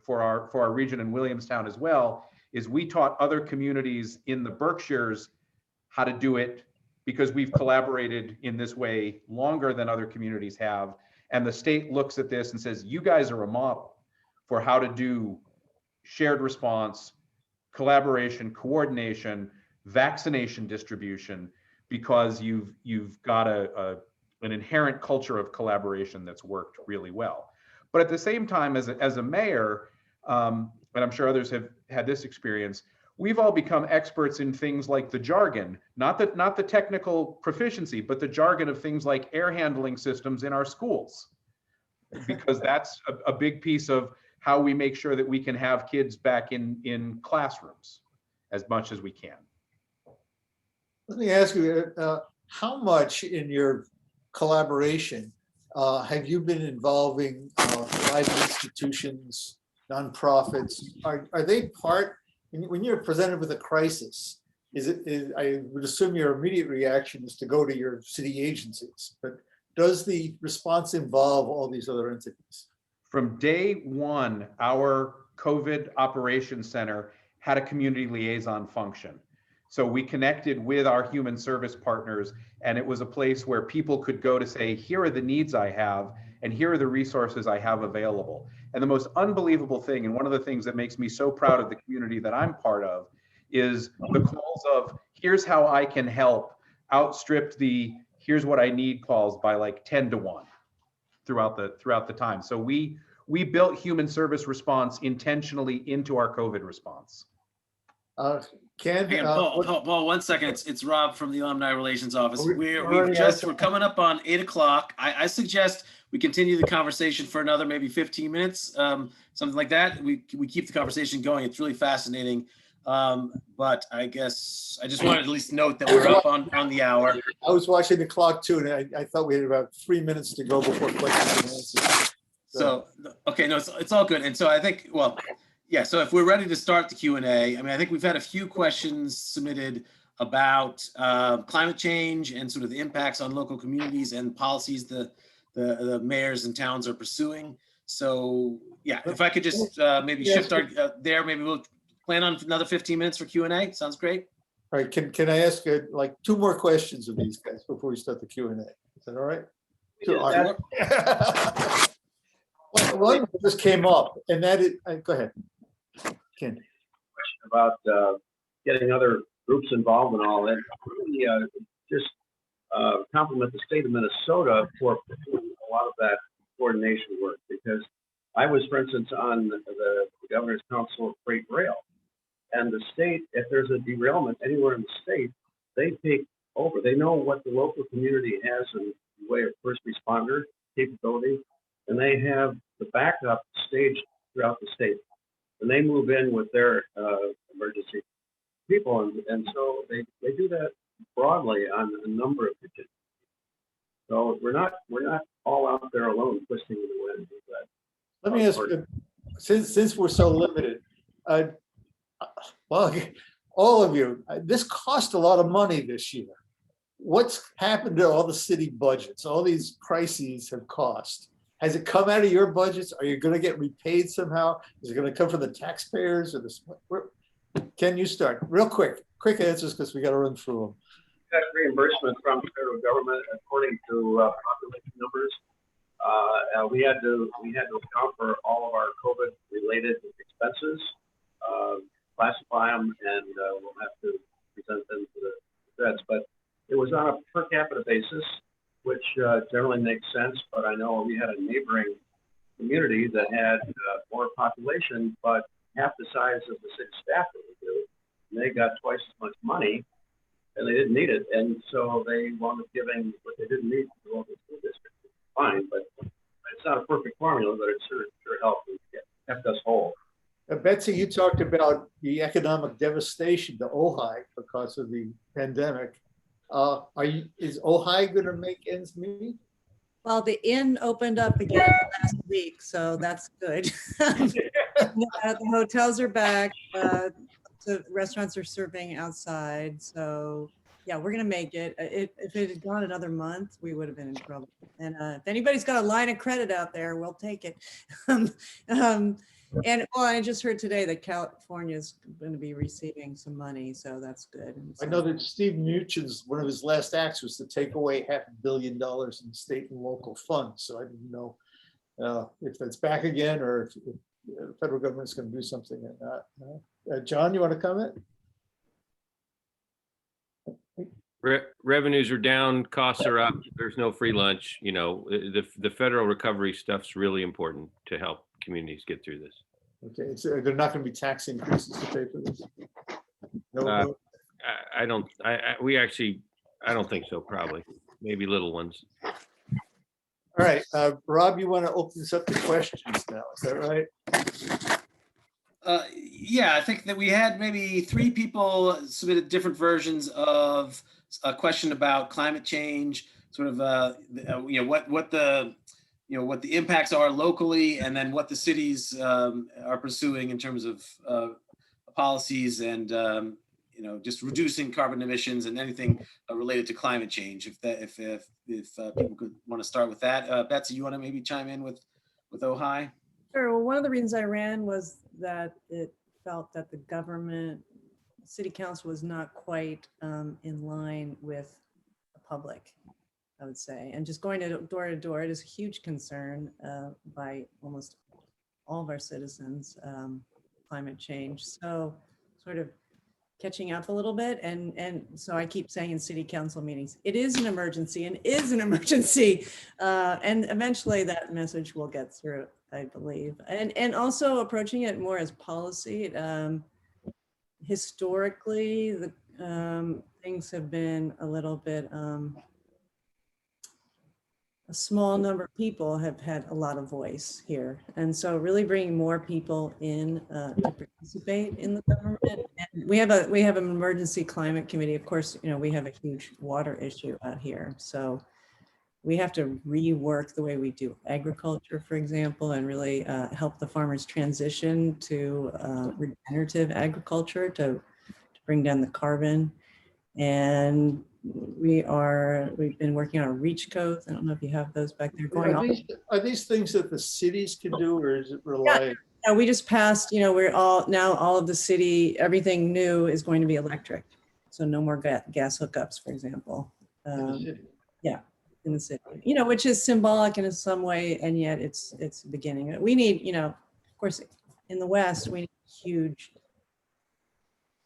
for our region in Williamstown as well, is we taught other communities in the Berkshires how to do it, because we've collaborated in this way longer than other communities have. And the state looks at this and says, you guys are a model for how to do shared response, collaboration, coordination, vaccination distribution, because you've got an inherent culture of collaboration that's worked really well. But at the same time, as a mayor, and I'm sure others have had this experience, we've all become experts in things like the jargon, not the technical proficiency, but the jargon of things like air handling systems in our schools, because that's a big piece of how we make sure that we can have kids back in classrooms as much as we can. Let me ask you, how much in your collaboration have you been involving private institutions, nonprofits? Are they part, when you're presented with a crisis, I would assume your immediate reaction is to go to your city agencies, but does the response involve all these other entities? From day one, our COVID Operations Center had a community liaison function. So we connected with our human service partners, and it was a place where people could go to say, here are the needs I have, and here are the resources I have available. And the most unbelievable thing, and one of the things that makes me so proud of the community that I'm part of, is the calls of, here's how I can help, outstripped the here's what I need calls by like 10 to 1 throughout the time. So we built human service response intentionally into our COVID response. Ken, Paul, 1 second. It's Rob from the Alumni Relations Office. We're coming up on 8 o'clock. I suggest we continue the conversation for another maybe 15 minutes, something like that. We keep the conversation going. It's really fascinating. But I guess I just wanted to at least note that we're up on the hour. I was watching the clock too, and I thought we had about 3 minutes to go before questions and answers. So, okay, no, it's all good. And so I think, well, yeah, so if we're ready to start the Q&A, I mean, I think we've had a few questions submitted about climate change and sort of the impacts on local communities and policies the mayors and towns are pursuing. So, yeah, if I could just maybe shift our there, maybe we'll plan on another 15 minutes for Q&A. Sounds great. All right, can I ask like 2 more questions of these guys before we start the Q&A? Is that all right? Two, all right. One just came up, and that is, go ahead, Ken. About getting other groups involved and all that. Really, just compliment the state of Minnesota for doing a lot of that coordination work, because I was, for instance, on the Governor's Council of Freight Rail, and the state, if there's a derailment anywhere in the state, they take over. They know what the local community has in the way of first responder capability, and they have the backup staged throughout the state. And they move in with their emergency people, and so they do that broadly on a number of regions. So we're not all out there alone twisting the wind. Let me ask, since we're so limited, well, all of you, this cost a lot of money this year. What's happened to all the city budgets? All these crises have cost. Has it come out of your budgets? Are you going to get repaid somehow? Is it going to come from the taxpayers or this? Can you start real quick answers, because we got to run through them. Got reimbursement from the federal government according to population numbers. We had to account for all of our COVID-related expenses, classify them, and we'll have to present them to the feds. But it was on a per capita basis, which generally makes sense. But I know we had a neighboring community that had more population, but half the size of the city staff that we do. And they got twice as much money, and they didn't need it. And so they wound up giving what they didn't need to the local school district. Fine, but it's not a perfect formula, but it sure helped. It kept us whole. Betsy, you talked about the economic devastation to Ojai because of the pandemic. Is Ojai going to make ends meet? Well, the inn opened up again last week, so that's good. The hotels are back. The restaurants are serving outside. So yeah, we're going to make it. If it had gone another month, we would have been in trouble. And if anybody's got a line of credit out there, we'll take it. And well, I just heard today that California is going to be receiving some money, so that's good. I know that Steve Mnuchin's, one of his last acts was to take away $500 million in state and local funds. So I didn't know if that's back again or if the federal government's going to do something or not. John, you want to comment? Revenues are down, costs are up. There's no free lunch. You know, the federal recovery stuff's really important to help communities get through this. Okay, so they're not going to be tax increases to pay for this? No. I don't think so, probably. Maybe little ones. All right, Rob, you want to open this up to questions now, is that right? Yeah, I think that we had maybe 3 people submitted different versions of a question about climate change, sort of, what the impacts are locally, and then what the cities are pursuing in terms of policies and just reducing carbon emissions and anything related to climate change. If people could want to start with that, Betsy, you want to maybe chime in with Ojai? Sure. Well, one of the reasons I ran was that it felt that the city council was not quite in line with the public, I would say. And just going door to door, it is a huge concern by almost all of our citizens, climate change. So sort of catching up a little bit. And so I keep saying in city council meetings, it is an emergency and is an emergency. And eventually that message will get through, I believe. And also approaching it more as policy. Historically, the things have been a little bit, a small number of people have had a lot of voice here. And so really bringing more people in to participate in the government. And we have an emergency climate committee. Of course, we have a huge water issue out here. So we have to rework the way we do agriculture, for example, and really help the farmers transition to regenerative agriculture to bring down the carbon. And we've been working on a REACH codes. I don't know if you have those back there going on. Are these things that the cities can do, or is it rely? Yeah, we just passed, all of the city, everything new is going to be electric. So no more gas hookups, for example. In the city. In the city, which is symbolic in some way, and yet it's the beginning. We need, of course, in the West, we need a huge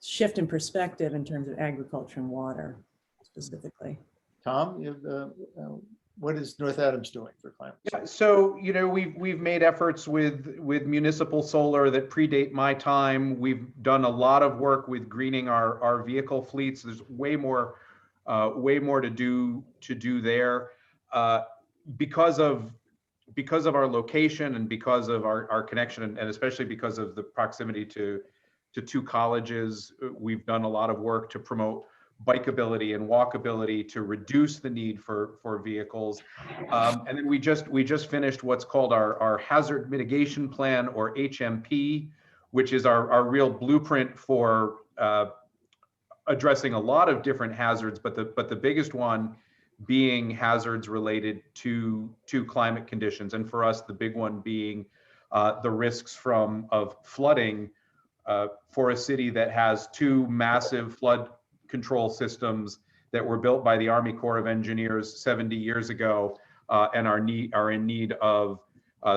shift in perspective in terms of agriculture and water, specifically. Tom, what is North Adams doing for climate change? Yeah, so we've made efforts with municipal solar that predate my time. We've done a lot of work with greening our vehicle fleets. There's way more to do there, because of our location and because of our connection, and especially because of the proximity to two colleges. We've done a lot of work to promote bikeability and walkability to reduce the need for vehicles. And then we just finished what's called our hazard mitigation plan, or HMP, which is our real blueprint for addressing a lot of different hazards, but the biggest one being hazards related to climate conditions. And for us, the big one being the risks of flooding for a city that has two massive flood control systems that were built by the Army Corps of Engineers 70 years ago, and are in need of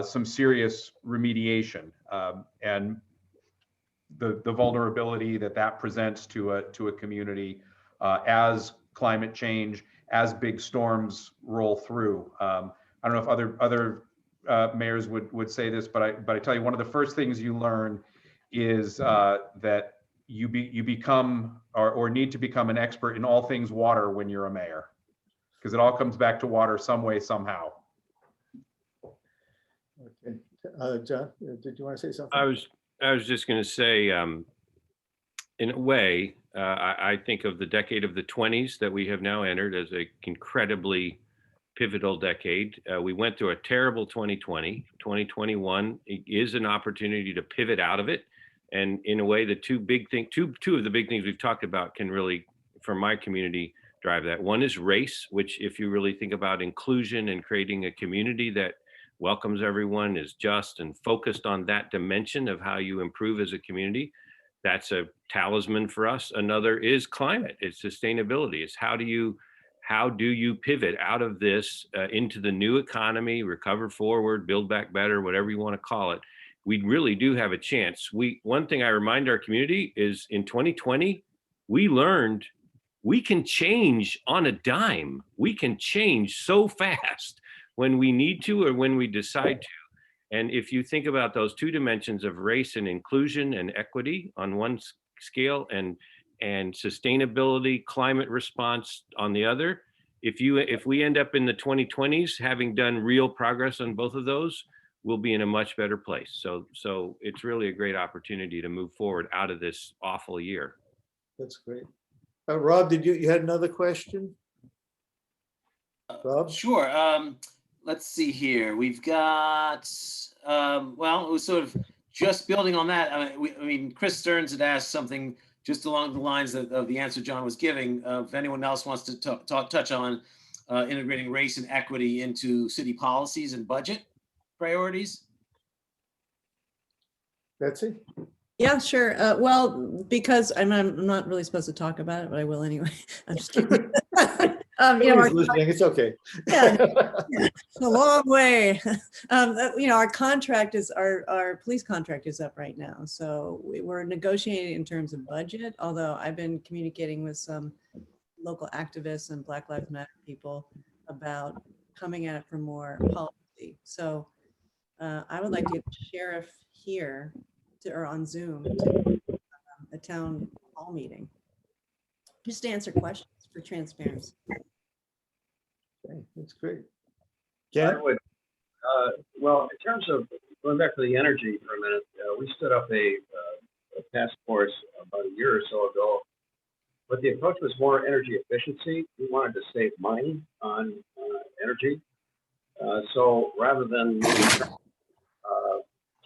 some serious remediation, and the vulnerability that presents to a community as climate change, as big storms roll through. I don't know if other mayors would say this, but I tell you, one of the first things you learn is that you become or need to become an expert in all things water when you're a mayor, because it all comes back to water some way, somehow. Okay, John, did you want to say something? I was just going to say, in a way, I think of the decade of the 20s that we have now entered as a incredibly pivotal decade. We went through a terrible 2020. 2021 is an opportunity to pivot out of it. And in a way, the two of the big things we've talked about can really, for my community, drive that. One is race, which, if you really think about inclusion and creating a community that welcomes everyone, is just and focused on that dimension of how you improve as a community, that's a talisman for us. Another is climate. It's sustainability. It's how do you pivot out of this into the new economy, recover forward, build back better, whatever you want to call it. We really do have a chance. One thing I remind our community is, in 2020, we learned we can change on a dime. We can change so fast when we need to or when we decide to. And if you think about those two dimensions of race and inclusion and equity on one scale, and sustainability, climate response on the other, if we end up in the 2020s having done real progress on both of those, we'll be in a much better place. So it's really a great opportunity to move forward out of this awful year. That's great. Rob, you had another question? Rob? Sure. Let's see here. We've got, well, it was sort of just building on that. I mean, Chris Stearns had asked something just along the lines of the answer John was giving. If anyone else wants to touch on integrating race and equity into city policies and budget priorities. Betsy? Yeah, sure. Well, because I'm not really supposed to talk about it, but I will anyway. I'm just kidding. Listening, it's okay. Yeah, it's a long way. Our contract is our police contract is up right now, so we're negotiating in terms of budget. Although I've been communicating with some local activists and Black Lives Matter people about coming at it for more policy. So I would like to get the sheriff here or on Zoom to a town hall meeting, just to answer questions for transparency. Okay, that's great. I Ken? would, well, in terms of going back to the energy for a minute, we stood up a task force about a year or so ago, but the approach was more energy efficiency. We wanted to save money on energy. So rather than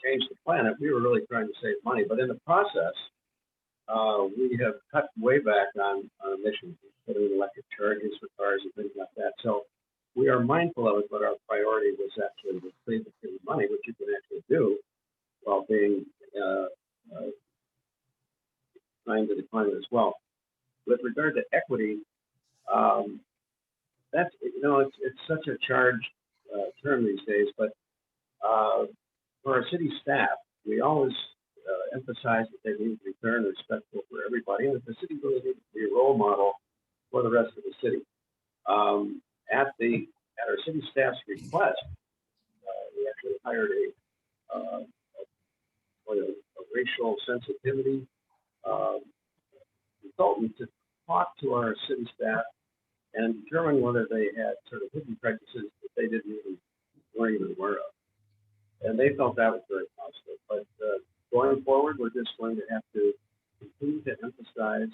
change the planet, we were really trying to save money. But in the process, we have cut way back on emissions, putting electric chargers for cars and things like that. So we are mindful of it, but our priority was actually to save the money, which you can actually do while being kind to the climate as well. with regard to equity, that's, it's such a charged term these days, but for our city staff, we always emphasize that they need to be fair and respectful for everybody, and that the city really needs to be a role model for the rest of the city. At our city staff's request, we actually hired a racial sensitivity consultant to talk to our city staff and determine whether they had sort of hidden prejudices that they weren't even aware of. And they felt that was very positive. But going forward, we're just going to have to continue to emphasize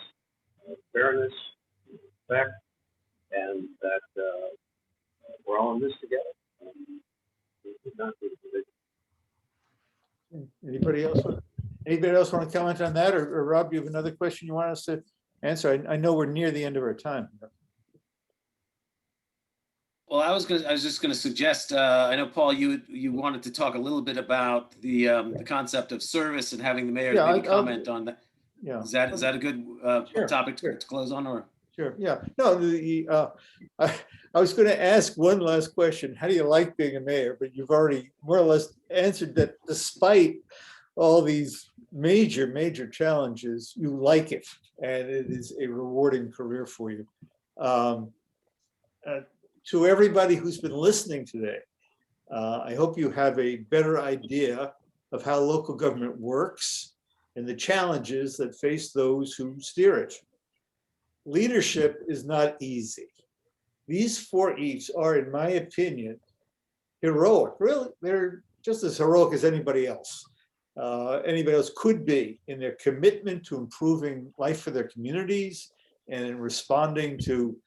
fairness, respect, and that we're all in this together. We should not be divided. Anybody else want to comment on that? Or Rob, you have another question you want us to answer? I know we're near the end of our time. Well, I was just gonna suggest, I know, Paul, you wanted to talk a little bit about the concept of service and having the mayor Yeah, maybe comment on that. Yeah. Is that a good Sure, topic sure. to close on, or? Sure, yeah. No, I was going to ask one last question. How do you like being a mayor? But you've already more or less answered that despite all these major challenges, you like it, and it is a rewarding career for you. To everybody who's been listening today, I hope you have a better idea of how local government works and the challenges that face those who steer it. Leadership is not easy. These 4 E's are, in my opinion, heroic. Really, they're just as heroic as anybody else. Anybody else could be in their commitment to improving life for their communities and in responding to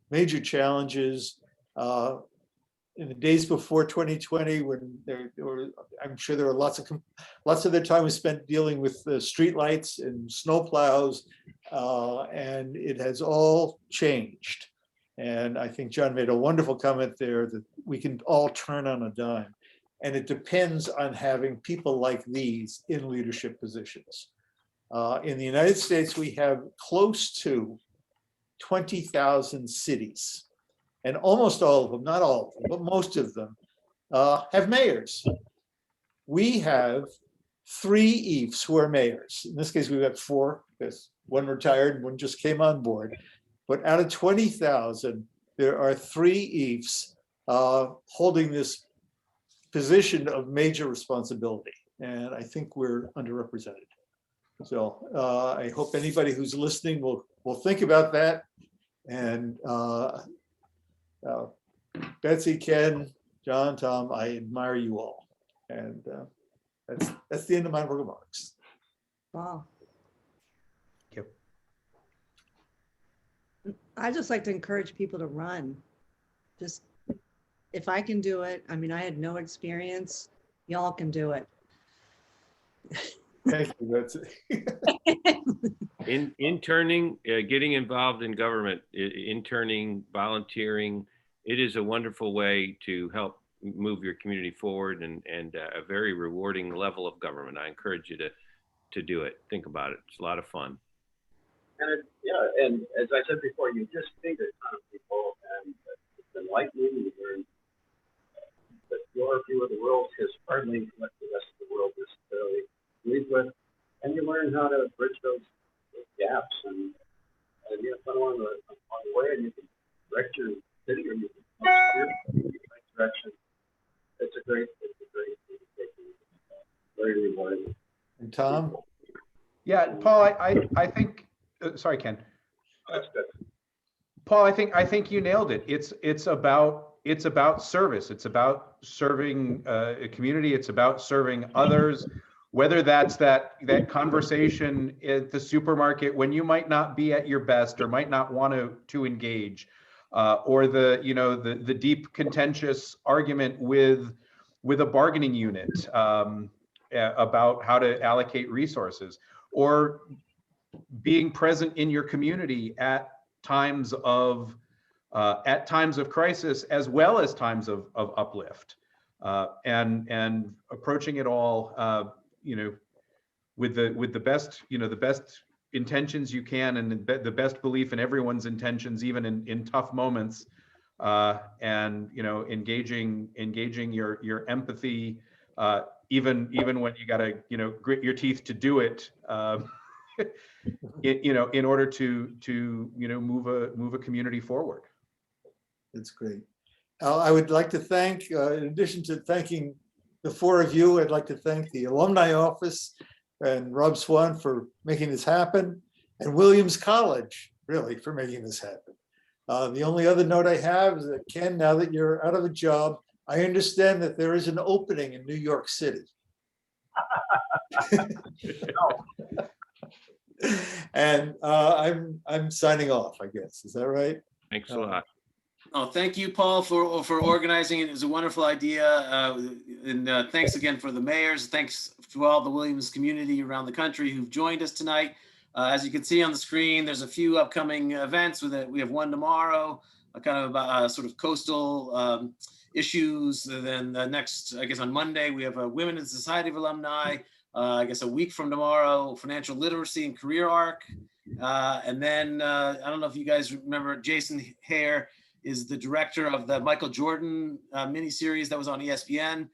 major challenges. In the days before 2020, when I'm sure there were lots of their time was spent dealing with the streetlights and snowplows, and it has all changed. And I think John made a wonderful comment there that we can all turn on a dime. And it depends on having people like these in leadership positions. In the United States, we have close to 20,000 cities. And almost all of them, not all of them, but most of them have mayors. We have 3 EIFs who are mayors. In this case, we've got 4, because one retired and one just came on board. But out of 20,000, there are 3 EIFs holding this position of major responsibility. And I think we're underrepresented. So I hope anybody who's listening will think about that. And Betsy, Ken, John, Tom, I admire you all. And that's the end of my remarks. Wow. Yep. I just like to encourage people to run. Just, if I can do it, I mean, I had no experience, y'all can do it. Thank you, Betsy. Interning, getting involved in government, interning, volunteering, it is a wonderful way to help move your community forward, and a very rewarding level of government. I encourage you to do it. Think about it. It's a lot of fun. And and as I said before, you just meet a ton of people, and it's enlightening. You learn that your view of the world is hardly what the rest of the world necessarily agrees with, and you learn how to bridge those gaps, and you have fun along the way, and you can direct your city, or you can steer in the right direction. It's a great very rewarding. And Tom? Yeah, Paul, I think, sorry, Ken. That's good. Paul, I think you nailed it. It's about service. It's about serving a community. It's about serving others, whether that's that conversation at the supermarket when you might not be at your best or might not want to engage, or the deep contentious argument with a bargaining unit about how to allocate resources, or being present in your community at times of crisis as well as times of uplift, and approaching it all with the best intentions you can, and the best belief in everyone's intentions, even in tough moments, and engaging your empathy, even when you got to grit your teeth to do it, in order to move a community forward. That's great. I would like to thank, in addition to thanking the four of you, I'd like to thank the Alumni Office and Rob Swan for making this happen, and Williams College, really, for making this happen. The only other note I have is that, Ken, now that you're out of a job, I understand that there is an opening in New York City. And I'm signing off, I guess. Is that right? Thanks a lot. Oh, thank you, Paul, for organizing it. It was a wonderful idea. And thanks again for the mayors. Thanks to all the Williams community around the country who've joined us tonight. As you can see on the screen, there's a few upcoming events. We have one tomorrow, kind of about sort of coastal issues. Then the next, I guess on Monday, we have a Women in Society of Alumni. I guess a week from tomorrow, financial literacy and career arc. And then I don't know if you guys remember, Jason Hare is the director of the Michael Jordan miniseries that was on ESPN.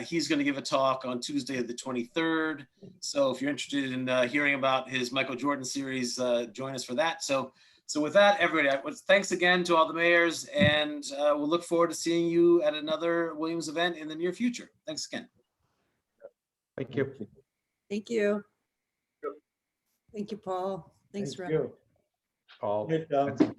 He's going to give a talk on Tuesday, the 23rd. So if you're interested in hearing about his Michael Jordan series, join us for that. So with that, everybody, thanks again to all the mayors, and we'll look forward to seeing you at another Williams event in the near future. Thanks again. Thank you. Thank you. Thank you, Paul. Thanks, Thank Rob. you. Paul. Good,